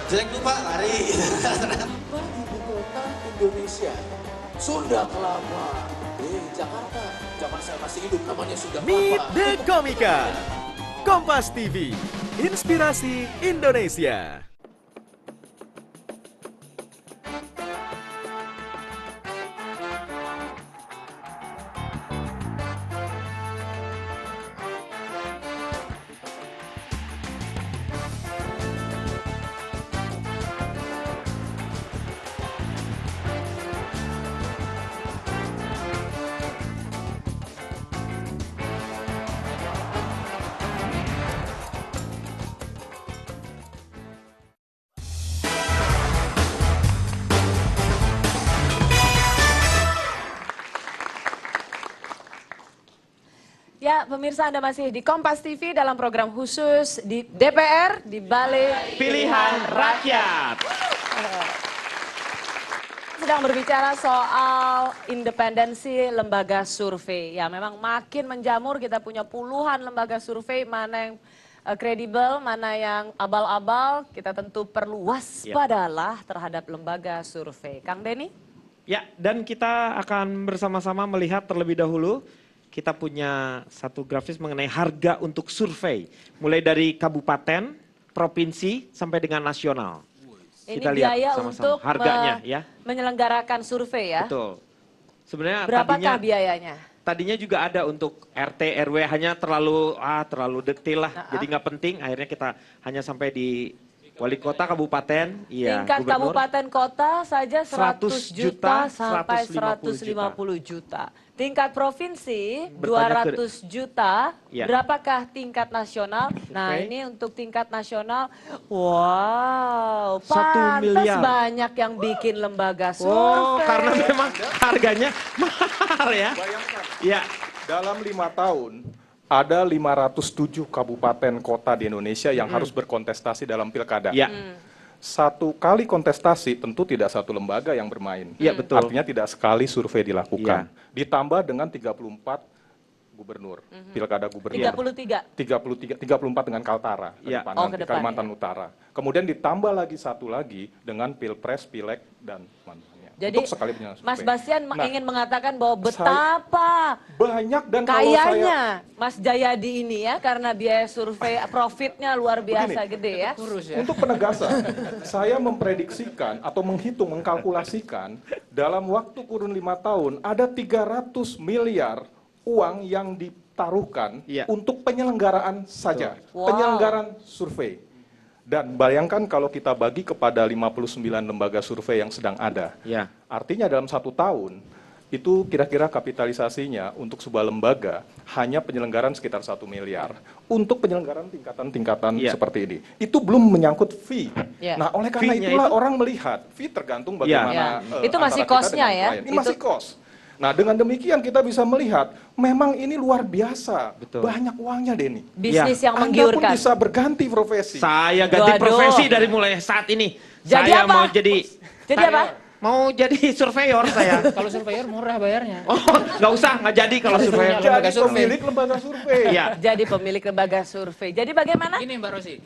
Jelek lupa lari. Ibu kota Indonesia, Sunda Kelapa. Jakarta, zaman saya masih hidup namanya Sunda Kelapa. Meet the Komika. Kompas TV, inspirasi Indonesia. Ya, pemirsa Anda masih di Kompas TV dalam program khusus di DPR di Balik Pilihan Rakyat. Sedang berbicara soal independensi lembaga survei. Ya, memang makin menjamur, kita punya puluhan lembaga survei, mana yang kredibel, mana yang abal-abal. Kita tentu perlu waspadalah terhadap lembaga survei. Kang Denny? Ya, dan kita akan bersama-sama melihat terlebih dahulu. Kita punya satu grafis mengenai harga untuk survei. Mulai dari kabupaten, provinsi, sampai dengan nasional. Ini Kita lihat biaya sama-sama untuk harganya ya. menyelenggarakan survei ya. Betul. Sebenarnya Berapakah biayanya? Tadinya juga ada untuk RT, RW, hanya terlalu detail lah. Jadi nggak penting, akhirnya kita hanya sampai di wali kota, kabupaten, iya, Tingkat gubernur. kabupaten kota saja 100 juta sampai 150 150 juta. Tingkat provinsi Bertanya 200 juta. Ya. Berapakah tingkat nasional? Nah, ini untuk tingkat nasional, wow, 1 pantas miliar. banyak yang bikin lembaga survei. Oh, karena memang harganya mahal ya. Bayangkan, ya. dalam 5 tahun ada 507 kabupaten kota di Indonesia yang harus berkontestasi dalam pilkada. Ya. Satu kali kontestasi tentu tidak satu lembaga yang bermain. Iya, betul. Artinya tidak sekali survei dilakukan. Ditambah dengan 34 gubernur, pilkada gubernur. 34 dengan Kaltara, Iya. di Kalimantan Utara. Kemudian ditambah lagi satu lagi dengan Pilpres, Pileg, dan mantannya. Jadi, Untuk sekali penyelenggaraan Mas survei. Bastian Nah, ingin mengatakan bahwa betapa banyak dan kayanya Mas Jayadi ini ya, karena biaya survei profitnya luar biasa Begini, gede ya. Untuk penegasan, saya memprediksikan atau menghitung, mengkalkulasikan dalam waktu kurun 5 tahun ada 300 miliar uang yang ditaruhkan untuk penyelenggaraan saja, Wow. penyelenggaraan survei. Dan bayangkan kalau kita bagi kepada 59 lembaga survei yang sedang ada, artinya dalam 1 tahun itu kira-kira kapitalisasinya untuk sebuah lembaga hanya penyelenggaraan sekitar 1 miliar. Untuk penyelenggaraan tingkatan-tingkatan seperti ini. Itu belum menyangkut fee. Nah, oleh karena Fee-nya itulah itu- orang melihat, fee tergantung bagaimana Itu masih antara kita cost-nya dengan ya? klien. Ini masih cost. Nah, dengan demikian kita bisa melihat memang ini luar biasa. Banyak uangnya, Denny. Bisnis yang Anda menggiurkan. pun bisa berganti profesi. Saya ganti profesi dari mulai saat ini. Jadi saya apa? mau jadi apa? Mau jadi surveyor saya. Kalau surveyor murah bayarnya. Oh, nggak usah, nggak jadi kalau surveyor. Lembaga survei. Pemilik lembaga survei. Iya. Jadi pemilik lembaga survei. Jadi bagaimana? Ini Mbak Rosi,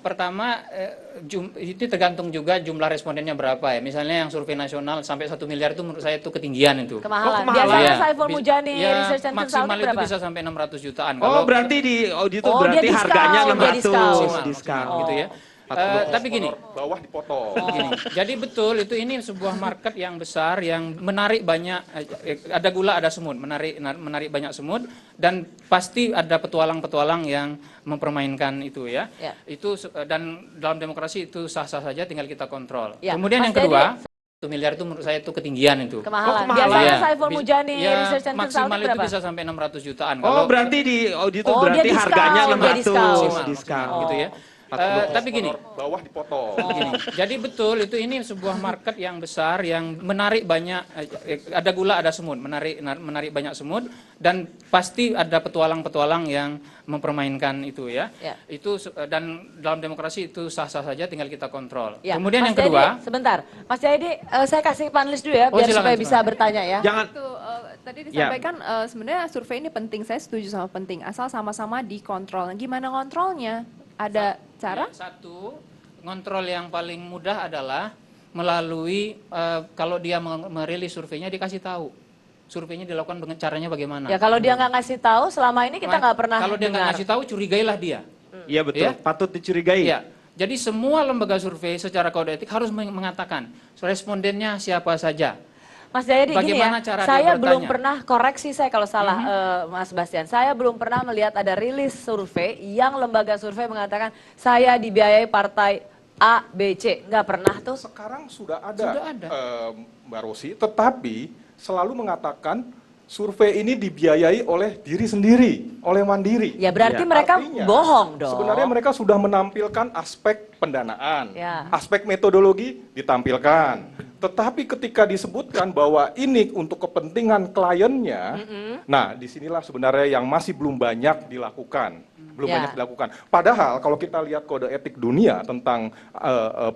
pertama itu tergantung juga jumlah respondennya berapa ya. Misalnya yang survei nasional sampai 1 miliar itu menurut saya itu ketinggian itu. Kemahalan. Biasanya Iya. Saiful Mujani Research and maksimal Consulting itu berapa? bisa sampai 600 jutaan. Oh, berarti di dia berarti harganya diskon, 600 diskon. diskon. Gitu ya. Tapi gini, bawah dipotong. Gini, jadi betul itu ini sebuah market yang besar yang menarik banyak, ada gula ada semut, menarik banyak semut dan pasti ada petualang-petualang yang mempermainkan itu ya. Itu dan dalam demokrasi itu sah-sah saja, tinggal kita kontrol. Ya, Kemudian Mas yang kedua, Jadi, 1 miliar itu menurut saya itu ketinggian itu. Kemahalan. Biasanya Iya. Saiful Mujani Research and maksimal Consulting itu berapa? bisa sampai 600 jutaan. Oh, berarti berarti dia diskon, harganya dia 600 diskon. diskon. gitu ya. Tapi gini, bawah dipotong. Gini, jadi betul itu ini sebuah market yang besar yang menarik banyak, ada gula ada semut, menarik banyak semut dan pasti ada petualang-petualang yang mempermainkan itu ya. Itu dan dalam demokrasi itu sah-sah saja, tinggal kita kontrol. Ya, Kemudian Mas yang kedua, Jayadi, sebentar. Mas Jayadi, saya kasih panelis dulu ya, biar silakan, supaya silakan. bisa bertanya ya. Jangan. Tadi disampaikan sebenarnya survei ini penting, saya setuju sama penting, asal sama-sama dikontrol. Gimana kontrolnya? Ada cara? Satu, ngontrol yang paling mudah adalah melalui kalau dia merilis surveinya dikasih tahu. Surveinya dilakukan dengan caranya bagaimana. Ya kalau dia nggak ngasih tahu, selama ini kita nggak pernah Kalau dia nggak dengar. ngasih tahu, curigailah dia. Iya betul, patut dicurigai. Iya. Jadi semua lembaga survei secara kode etik harus mengatakan respondennya siapa saja. Mas Jayadi gini ya, Bagaimana cara dia saya bertanya? belum pernah, koreksi saya kalau salah Mas Bastian, saya belum pernah melihat ada rilis survei yang lembaga survei mengatakan saya dibiayai partai A, B, C. Nggak pernah tuh. Sekarang sudah ada. Mbak Rosi, tetapi selalu mengatakan survei ini dibiayai oleh diri sendiri, oleh mandiri. Ya berarti mereka Artinya, bohong dong. Sebenarnya mereka sudah menampilkan aspek pendanaan, Ya. aspek metodologi ditampilkan. Tetapi ketika disebutkan bahwa ini untuk kepentingan kliennya, nah disinilah sebenarnya yang masih belum banyak dilakukan. Banyak dilakukan. Padahal kalau kita lihat kode etik dunia tentang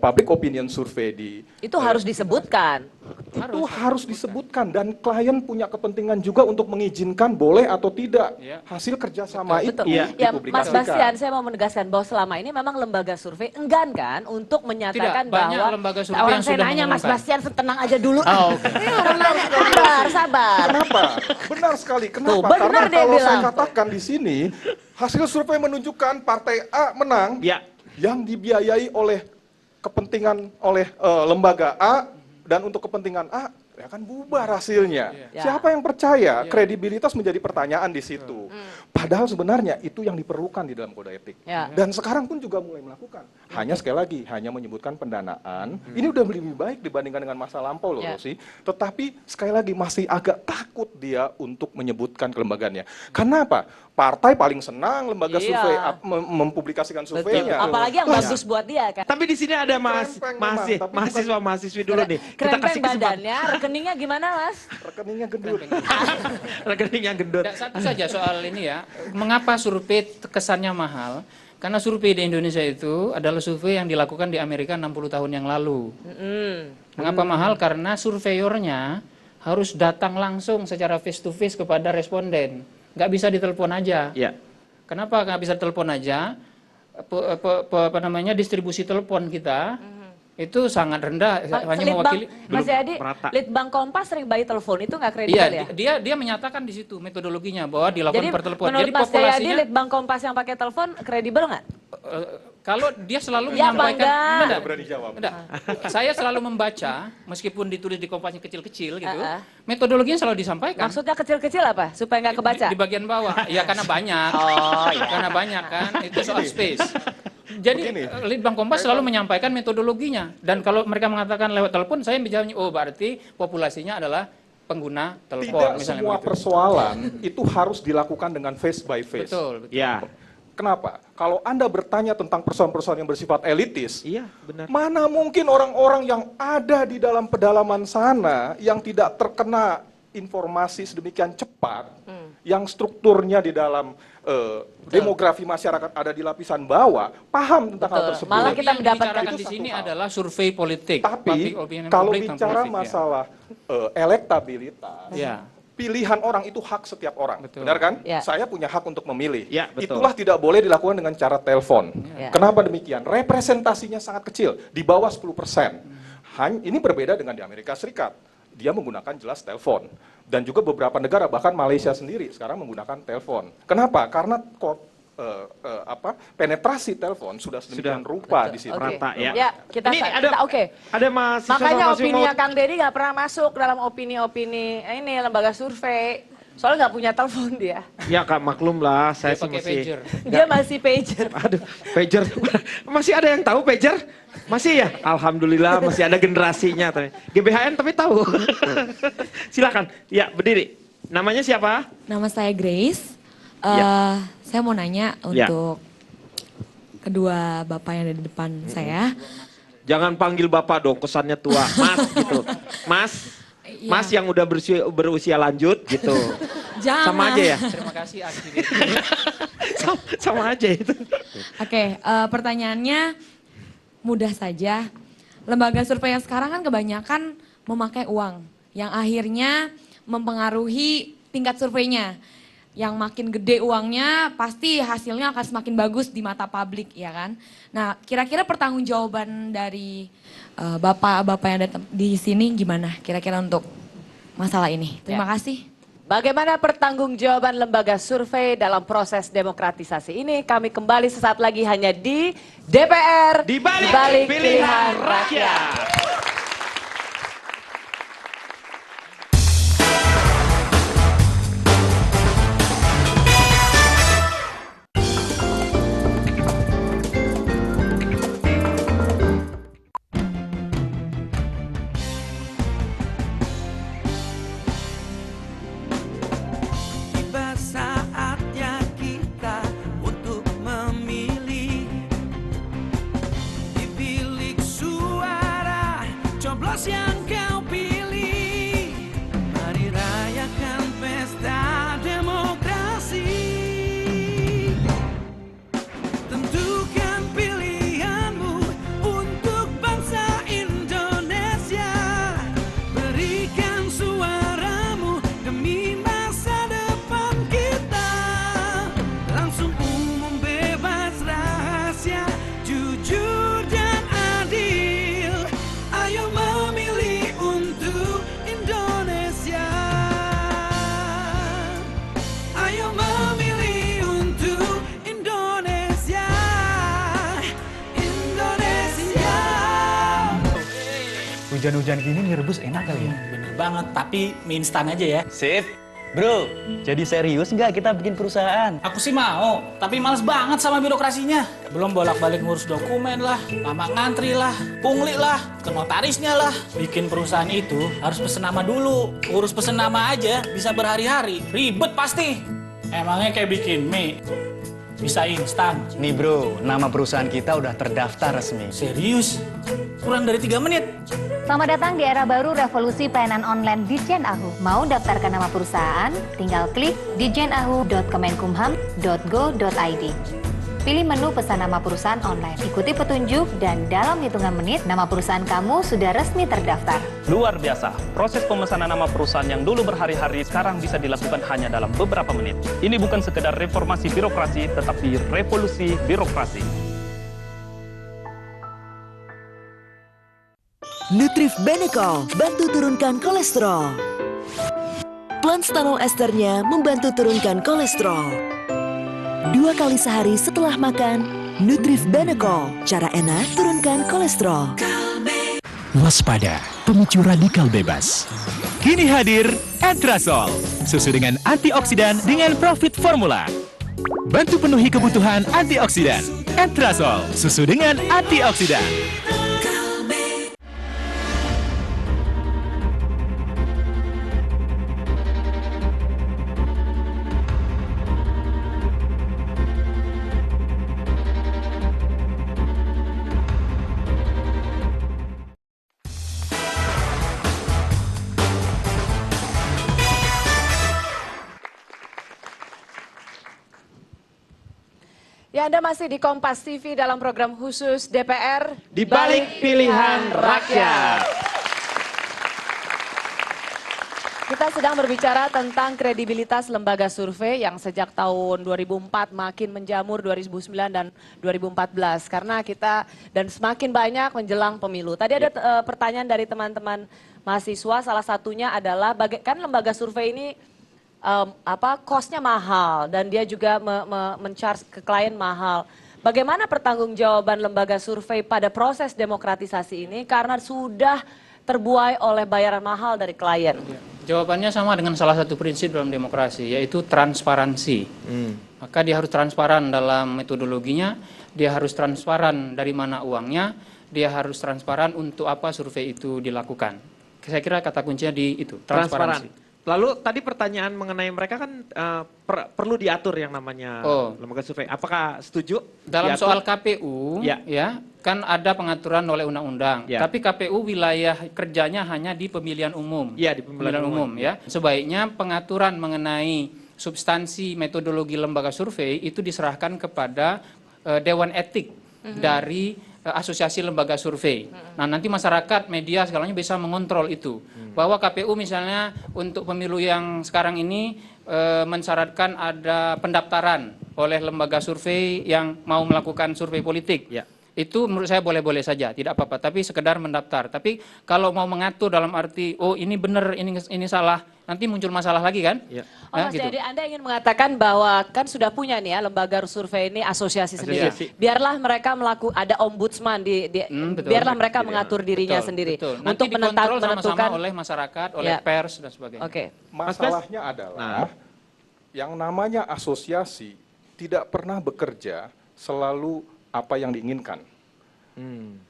public opinion survey itu harus disebutkan. Itu harus disebutkan dan klien punya kepentingan juga untuk mengizinkan boleh atau tidak hasil kerjasama itu Ya, Mas dipublikasikan. Bastian, saya mau menegaskan bahwa selama ini memang lembaga survei enggan kan untuk menyatakan banyak bahwa lembaga survei orang yang saya sudah nanya Mas mengumumkan. Bastian tenang aja dulu. Oh, oke. Sabar. Kenapa? Benar sekali. Kenapa? Tuh, benar Karena dia kalau saya bilang. katakan di sini, hasil survei menunjukkan partai A menang yang dibiayai oleh kepentingan oleh lembaga A dan untuk kepentingan A ya kan bubar hasilnya. Siapa yang percaya? Kredibilitas menjadi pertanyaan di situ. Padahal sebenarnya itu yang diperlukan di dalam kode etik. Dan sekarang pun juga mulai melakukan. Hanya sekali lagi, hanya menyebutkan pendanaan. Ini udah lebih baik dibandingkan dengan masa lampau loh, Rosi. Tetapi sekali lagi masih agak takut dia untuk menyebutkan kelembagaannya. Karena apa? Partai paling senang lembaga survei mempublikasikan surveinya. Apalagi yang bagus buat dia kan. Tapi di sini ada mahasiswa-mahasiswi dulu nih. Kita Krempeng kasih kesempatan. badannya, rekeningnya gimana Mas? Rekeningnya gendut. Rekeningnya gendut. Satu saja soal ini ya, mengapa survei kesannya mahal? Karena survei di Indonesia itu adalah survei yang dilakukan di Amerika 60 tahun yang lalu. Mengapa mahal? Karena surveyornya harus datang langsung secara face to face kepada responden. Nggak bisa ditelepon aja. Kenapa nggak bisa ditelepon aja? Distribusi telepon kita itu sangat rendah, hanya mewakili. Mas Yadi, Litbang Kompas sering bayi telepon itu nggak kredibel ya? Dia menyatakan di situ metodologinya bahwa dilakukan per telepon. Menurut Mas Jayadi, Litbang Kompas yang pakai telepon kredibel nggak? Kalau dia selalu Ya, menyampaikan, Bangga. Berani jawab. Saya selalu membaca, meskipun ditulis di Kompasnya kecil-kecil gitu, metodologinya selalu disampaikan. Maksudnya kecil-kecil apa? Supaya nggak kebaca? Di bagian bawah, ya karena banyak. Karena banyak kan, itu soal space. Jadi Litbang Kompas selalu menyampaikan metodologinya. Dan kalau mereka mengatakan lewat telepon, saya bijanya, oh berarti populasinya adalah pengguna telepon. Tidak semua persoalan itu harus dilakukan dengan face by face. Betul. Kenapa? Kalau Anda bertanya tentang persoalan-persoalan yang bersifat elitis, benar. mana mungkin orang-orang yang ada di dalam pedalaman sana yang tidak terkena informasi sedemikian cepat, yang strukturnya di dalam demografi masyarakat ada di lapisan bawah, paham tentang hal tersebut. Malah kita mendapatkan Yang di sini adalah survei politik. Tapi kalau bicara masalah elektabilitas, pilihan orang itu hak setiap orang, benar kan? Saya punya hak untuk memilih. Betul. Itulah tidak boleh dilakukan dengan cara telepon. Kenapa demikian? Representasinya sangat kecil, di bawah 10%. Ini berbeda dengan di Amerika Serikat. Dia menggunakan jelas telepon. Dan juga beberapa negara, bahkan Malaysia sendiri sekarang menggunakan telepon. Kenapa? Karena penetrasi telepon sudah sedemikian rupa di situ. Rata ya. Kita ada mahasiswa. Makanya opini Kang Deddy nggak pernah masuk dalam opini-opini ini lembaga survei. Soalnya nggak punya telepon dia. Ya Kak, maklum lah, saya pakai masih pager. Dia masih pager. Aduh, pager. Masih ada yang tahu pager? Masih ya? Alhamdulillah masih ada generasinya. GBHN tapi tahu. Silakan. Ya, berdiri. Namanya siapa? Nama saya Grace. Saya mau nanya untuk kedua bapak yang ada di depan saya. Jangan panggil bapak dong, kesannya tua. Mas gitu. Mas yang udah berusia lanjut gitu. Jangan. Sama aja ya? Terima kasih Aki. sama aja itu. Oke, pertanyaannya mudah saja. Lembaga survei yang sekarang kan kebanyakan memakai uang. Yang akhirnya mempengaruhi tingkat surveinya. Yang makin gede uangnya pasti hasilnya akan semakin bagus di mata publik, ya kan? Nah, kira-kira pertanggungjawaban dari bapak-bapak yang ada di sini gimana kira-kira untuk masalah ini? Terima kasih. Bagaimana pertanggungjawaban lembaga survei dalam proses demokratisasi ini? Kami kembali sesaat lagi hanya di DPR di balik pilihan rakyat. Coblos yang Hujan-hujan gini rebus enak kali ya? Bener banget, tapi mie instan aja ya. Sip. Bro, jadi serius nggak kita bikin perusahaan? Aku sih mau, tapi males banget sama birokrasinya. Belum bolak-balik ngurus dokumen lah, lama ngantri lah, pungli lah, ke notarisnya lah. Bikin perusahaan itu harus pesen nama dulu. Urus pesen nama aja bisa berhari-hari, ribet pasti. Emangnya kayak bikin mie, bisa instan. Nih bro, nama perusahaan kita udah terdaftar resmi. Serius? Kurang dari 3 menit. Selamat datang di era baru revolusi pelayanan online Ditjen Ahu. Mau daftarkan nama perusahaan? Tinggal klik ditjenahu.kemenkumham.go.id. Pilih menu pesan nama perusahaan online. Ikuti petunjuk dan dalam hitungan menit, nama perusahaan kamu sudah resmi terdaftar. Luar biasa, proses pemesanan nama perusahaan yang dulu berhari-hari sekarang bisa dilakukan hanya dalam beberapa menit. Ini bukan sekedar reformasi birokrasi, tetapi revolusi birokrasi. Nutrif Benecol, bantu turunkan kolesterol. Planstanol esternya membantu turunkan kolesterol. 2 kali sehari setelah makan, Nutrif Benecol, cara enak turunkan kolesterol. Waspada, pemicu radikal bebas. Kini hadir Entrasol, susu dengan antioksidan dengan profit formula. Bantu penuhi kebutuhan antioksidan. Entrasol, susu dengan antioksidan. Ya, Anda masih di Kompas TV dalam program khusus DPR Di Balik Pilihan Rakyat. Kita sedang berbicara tentang kredibilitas lembaga survei yang sejak tahun 2004 makin menjamur 2009 dan 2014 karena kita dan semakin banyak menjelang pemilu. Tadi ada pertanyaan dari teman-teman mahasiswa, salah satunya adalah kan lembaga survei ini cost-nya mahal dan dia juga men-charge ke klien mahal. Bagaimana pertanggungjawaban lembaga survei pada proses demokratisasi ini karena sudah terbuai oleh bayaran mahal dari klien? Jawabannya sama dengan salah satu prinsip dalam demokrasi, yaitu transparansi. Maka dia harus transparan dalam metodologinya, dia harus transparan dari mana uangnya, dia harus transparan untuk apa survei itu dilakukan. Saya kira kata kuncinya di itu, transparansi. Lalu tadi pertanyaan mengenai mereka kan perlu diatur yang namanya lembaga survei. Apakah setuju? Dalam diatur? soal KPU, ya kan ada pengaturan oleh undang-undang. Ya. Tapi KPU wilayah kerjanya hanya di pemilihan umum. Iya, di pemilihan umum. Ya. Sebaiknya pengaturan mengenai substansi metodologi lembaga survei itu diserahkan kepada Dewan Etik dari asosiasi lembaga survei. Nah, nanti masyarakat, media segalanya bisa mengontrol itu. Bahwa KPU misalnya untuk pemilu yang sekarang ini mensyaratkan ada pendaftaran oleh lembaga survei yang mau melakukan survei politik. Itu menurut saya boleh-boleh saja, tidak apa-apa, tapi sekedar mendaftar. Tapi kalau mau mengatur dalam arti ini benar, ini salah, nanti muncul masalah lagi kan? Mas, jadi Anda ingin mengatakan bahwa kan sudah punya nih ya lembaga survei ini asosiasi sendiri. Biarlah mereka ada ombudsman biarlah mereka mengatur dirinya sendiri Nanti untuk dikontrol menentukan sama-sama oleh masyarakat, oleh pers dan sebagainya. Masalahnya adalah yang namanya asosiasi tidak pernah bekerja selalu apa yang diinginkan.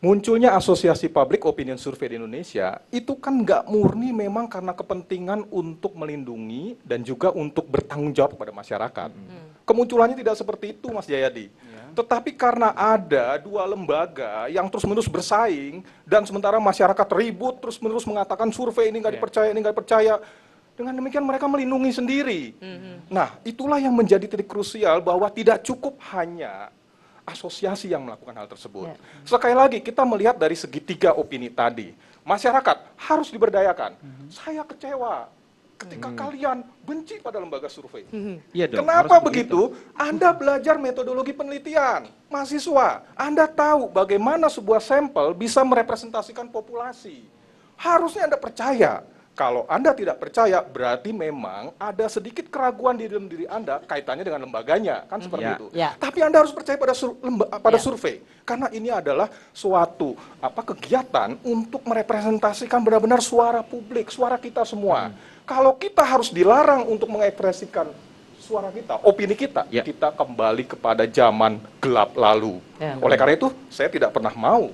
Munculnya asosiasi public opinion survey di Indonesia itu kan nggak murni memang karena kepentingan untuk melindungi dan juga untuk bertanggung jawab kepada masyarakat. Kemunculannya tidak seperti itu, Mas Jayadi. Tetapi karena ada 2 lembaga yang terus-menerus bersaing dan sementara masyarakat ribut terus-menerus mengatakan survei ini nggak dipercaya, ini nggak dipercaya. Dengan demikian mereka melindungi sendiri. Nah, itulah yang menjadi titik krusial bahwa tidak cukup hanya asosiasi yang melakukan hal tersebut. Sekali lagi kita melihat dari segi 3 opini tadi. Masyarakat harus diberdayakan. Saya kecewa ketika kalian benci pada lembaga survei. Kenapa begitu? Anda belajar metodologi penelitian. Mahasiswa, Anda tahu bagaimana sebuah sampel bisa merepresentasikan populasi. Harusnya Anda percaya Kalau Anda tidak percaya, berarti memang ada sedikit keraguan di dalam diri Anda kaitannya dengan lembaganya, kan seperti itu. Tapi Anda harus percaya pada survei, karena ini adalah suatu kegiatan untuk merepresentasikan benar-benar suara publik, suara kita semua. Kalau kita harus dilarang untuk mengekspresikan suara kita, opini kita, kita kembali kepada zaman gelap lalu. Oleh karena itu, saya tidak pernah mau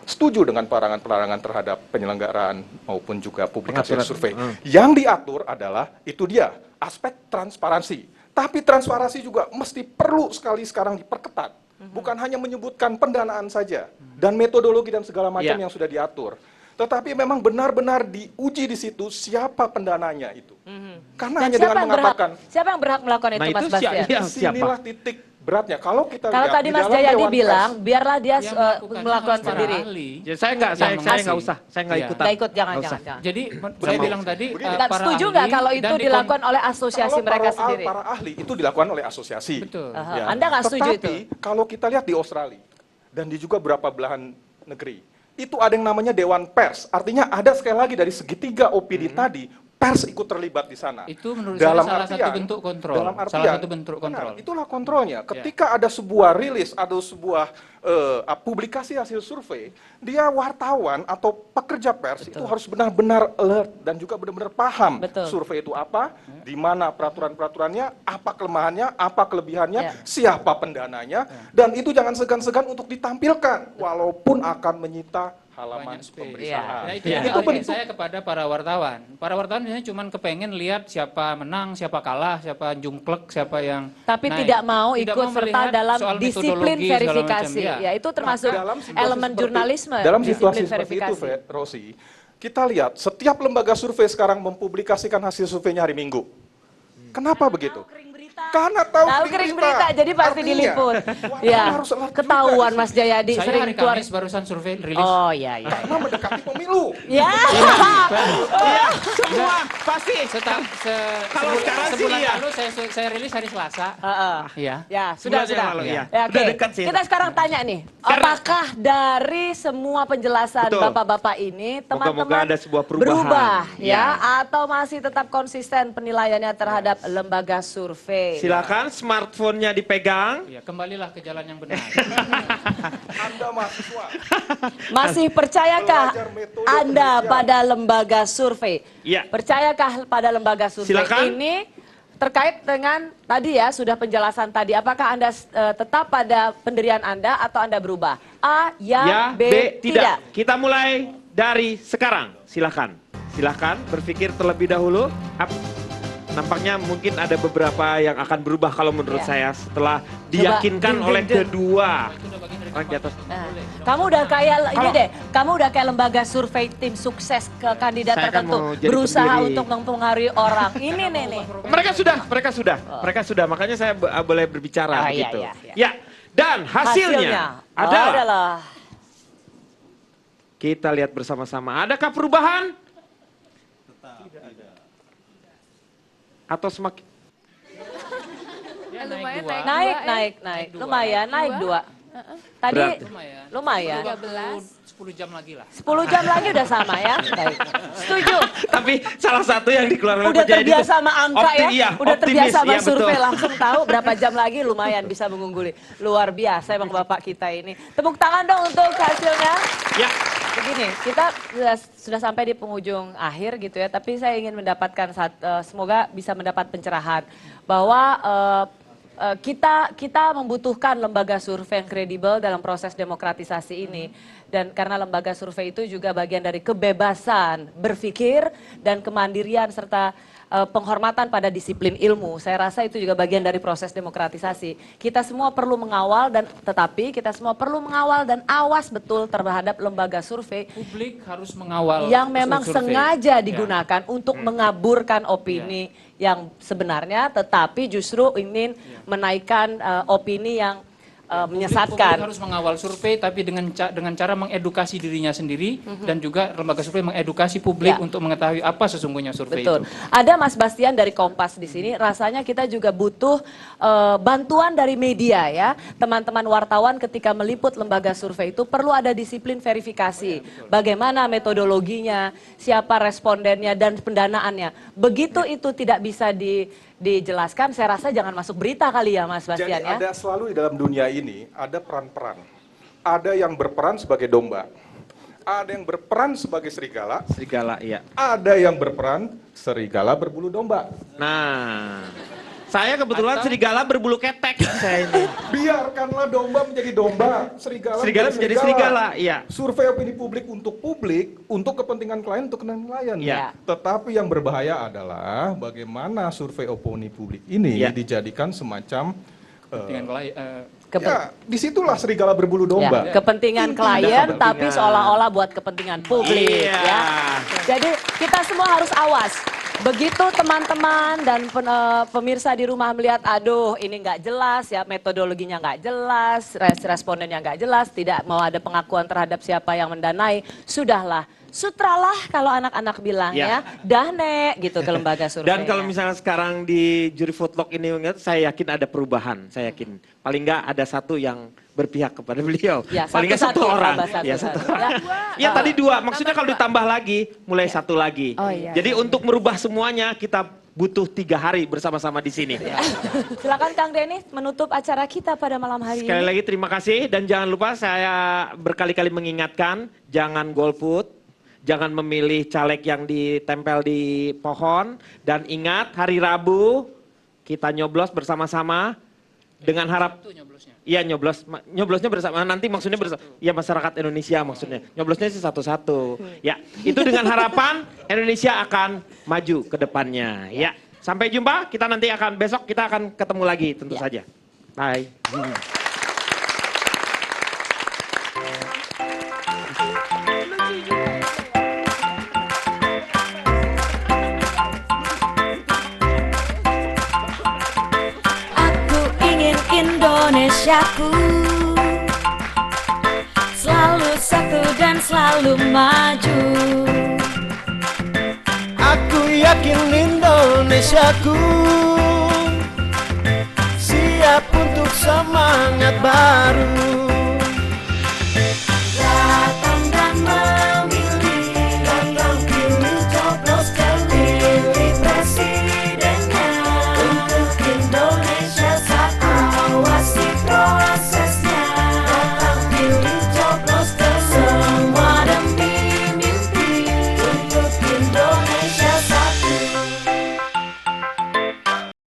setuju dengan pelarangan terhadap penyelenggaraan maupun juga publikasi survei. Yang diatur adalah, itu dia, aspek transparansi. Tapi transparansi juga mesti perlu sekali sekarang diperketat. Bukan hanya menyebutkan pendanaan saja, dan metodologi dan segala macam yang sudah diatur. Tetapi memang benar-benar diuji di situ siapa pendananya itu. Karena hanya dengan mengatakan... Siapa yang berhak melakukan itu, Mas Bastian? Disinilah titik beratnya. Kalau kita kalau tadi Mas Jayadi bilang, biarlah dia melakukan sendiri. Saya nggak usah, saya nggak ikutan. Nggak ikut, jangan. Jadi saya bilang tadi, setuju nggak kalau itu dilakukan oleh asosiasi mereka sendiri? Para ahli itu dilakukan oleh asosiasi. Betul. Anda nggak setuju itu? Tetapi kalau kita lihat di Australia dan di juga beberapa belahan negeri, itu ada yang namanya Dewan Pers. Artinya ada sekali lagi dari segitiga opini tadi, pers ikut terlibat di sana. Itu menurut saya salah satu bentuk kontrol. Salah satu bentuk kontrol. Itulah kontrolnya. Ketika ada sebuah rilis, ada sebuah publikasi hasil survei, dia wartawan atau pekerja pers itu harus benar-benar alert dan juga benar-benar paham survei itu apa, di mana peraturan-peraturannya, apa kelemahannya, apa kelebihannya, siapa pendananya, dan itu jangan segan-segan untuk ditampilkan, walaupun akan menyita halaman pemeriksaan. Nah, itu bentuk saya kepada para wartawan. Para wartawan biasanya cuma kepengen lihat siapa menang, siapa kalah, siapa jungklek, siapa yang tapi naik. tidak mau Tidak ikut serta dalam metodologi, disiplin segala verifikasi. macam, Ya, itu termasuk elemen jurnalisme. Dalam situasi disiplin seperti itu, verifikasi. Rosi, kita lihat setiap lembaga survei sekarang mempublikasikan hasil surveinya hari Minggu. Kenapa begitu? Karena tahu kering berita, jadi pasti diliput. Ya, ketahuan Mas Jayadi Saya sering hari keluar. Kamis barusan survei rilis. Oh iya. Karena mendekati pemilu. Ya. Semua pasti. Kalau sekarang sih sebulan iya. lalu saya rilis hari Selasa. Ya, Sebulan sudah. yang lalu, ya. Ya, Udah oke. dekat sih. Kita sekarang tanya nih, apakah dari semua penjelasan bapak-bapak ini teman-teman Moga-moga ada sebuah perubahan. berubah ya, atau masih tetap konsisten penilaiannya terhadap lembaga survei? Silakan smartphone-nya dipegang. Ya, kembalilah ke jalan yang benar. Anda mahasiswa. Masih percayakah Anda pada lembaga survei? Iya. Percayakah pada lembaga survei Silakan. ini terkait dengan tadi ya, sudah penjelasan tadi. Apakah Anda tetap pada pendirian Anda atau Anda berubah? A, ya, B, tidak. Kita mulai dari sekarang. Silakan. Silakan berpikir terlebih dahulu. Nampaknya mungkin ada beberapa yang akan berubah kalau menurut saya setelah diyakinkan oleh kedua orang di atas. Kamu udah kayak ini deh, kamu udah kayak lembaga survei tim sukses ke kandidat Saya kan tertentu, mau jadi berusaha pendiri. untuk mempengaruhi orang. Ini nih. Mereka sudah. Makanya saya boleh berbicara begitu. iya. Ya, dan hasilnya adalah kita lihat bersama-sama. Adakah perubahan? Atau semakin naik. Lumayan, naik 2. Tadi lumayan. 10 jam lagi lah. 10 jam lagi udah sama ya. Baik. Setuju. Tapi salah satu yang dikeluarkan Udah terbiasa sama angka ya. Udah terbiasa sama survei, betul. langsung tahu berapa jam lagi lumayan bisa mengungguli. Luar biasa emang Bapak kita ini. Tepuk tangan dong untuk hasilnya. Ya. Begini, kita sudah sampai di penghujung akhir gitu ya, tapi saya ingin mendapatkan semoga bisa mendapat pencerahan bahwa kita membutuhkan lembaga survei yang kredibel dalam proses demokratisasi ini. Dan karena lembaga survei itu juga bagian dari kebebasan berpikir dan kemandirian serta penghormatan pada disiplin ilmu. Saya rasa itu juga bagian dari proses demokratisasi. Kita semua perlu mengawal kita semua perlu mengawal dan awas betul terhadap lembaga survei. Publik harus mengawal yang memang survei. sengaja digunakan untuk mengaburkan opini yang sebenarnya, tetapi justru ingin menaikkan opini yang menyesatkan. Publik harus mengawal survei, tapi dengan cara mengedukasi dirinya sendiri dan juga lembaga survei mengedukasi publik untuk mengetahui apa sesungguhnya survei Betul. itu. Ada Mas Bastian dari Kompas di sini. Rasanya kita juga butuh bantuan dari media ya, teman-teman wartawan ketika meliput lembaga survei itu perlu ada disiplin verifikasi. Bagaimana metodologinya, siapa respondennya dan pendanaannya. Begitu itu tidak bisa dijelaskan, saya rasa jangan masuk berita kali ya Mas Bastian. Jadi ada selalu di dalam dunia ini ada peran-peran. Ada yang berperan sebagai domba. Ada yang berperan sebagai serigala. Serigala, iya. Ada yang berperan serigala berbulu domba. Nah, saya kebetulan serigala berbulu ketek. Saya ini. Biarkanlah domba menjadi domba, serigala menjadi serigala, iya. Survei opini publik, untuk kepentingan klien, untuk kepentingan klien. Iya. Tetapi yang berbahaya adalah bagaimana survei opini publik ini dijadikan semacam ya, disitulah serigala berbulu domba. Ya, kepentingan klien tapi seolah-olah buat kepentingan publik ya. Jadi kita semua harus awas. Begitu teman-teman dan pemirsa di rumah melihat, aduh ini nggak jelas ya, metodologinya nggak jelas, respondennya nggak jelas, tidak mau ada pengakuan terhadap siapa yang mendanai, sudahlah. Sutralah kalau anak-anak bilang ya, dah gitu ke lembaga survei. Dan kalau misalnya sekarang di juri Footlock ini, saya yakin ada perubahan, saya yakin. Paling nggak ada satu yang berpihak kepada beliau. Ya, paling nggak satu orang. Satu. Ya tadi dua, maksudnya kalau ditambah lagi, mulai satu lagi. Oh, iya. Jadi untuk merubah semuanya, kita butuh 3 hari bersama-sama di sini. Silakan Kang Denny menutup acara kita pada malam hari Sekali ini. lagi terima kasih, dan jangan lupa saya berkali-kali mengingatkan, jangan golput. Jangan memilih caleg yang ditempel di pohon. Dan ingat, hari Rabu kita nyoblos bersama-sama dengan harap... Iya, nyoblosnya bersama, nanti maksudnya bersama, ya masyarakat Indonesia maksudnya. Nyoblosnya sih satu-satu. Ya, itu dengan harapan Indonesia akan maju ke depannya. Ya, sampai jumpa, besok kita akan ketemu lagi tentu saja. Bye. Indonesiaku selalu satu dan selalu maju. Aku yakin Indonesiaku siap untuk semangat baru.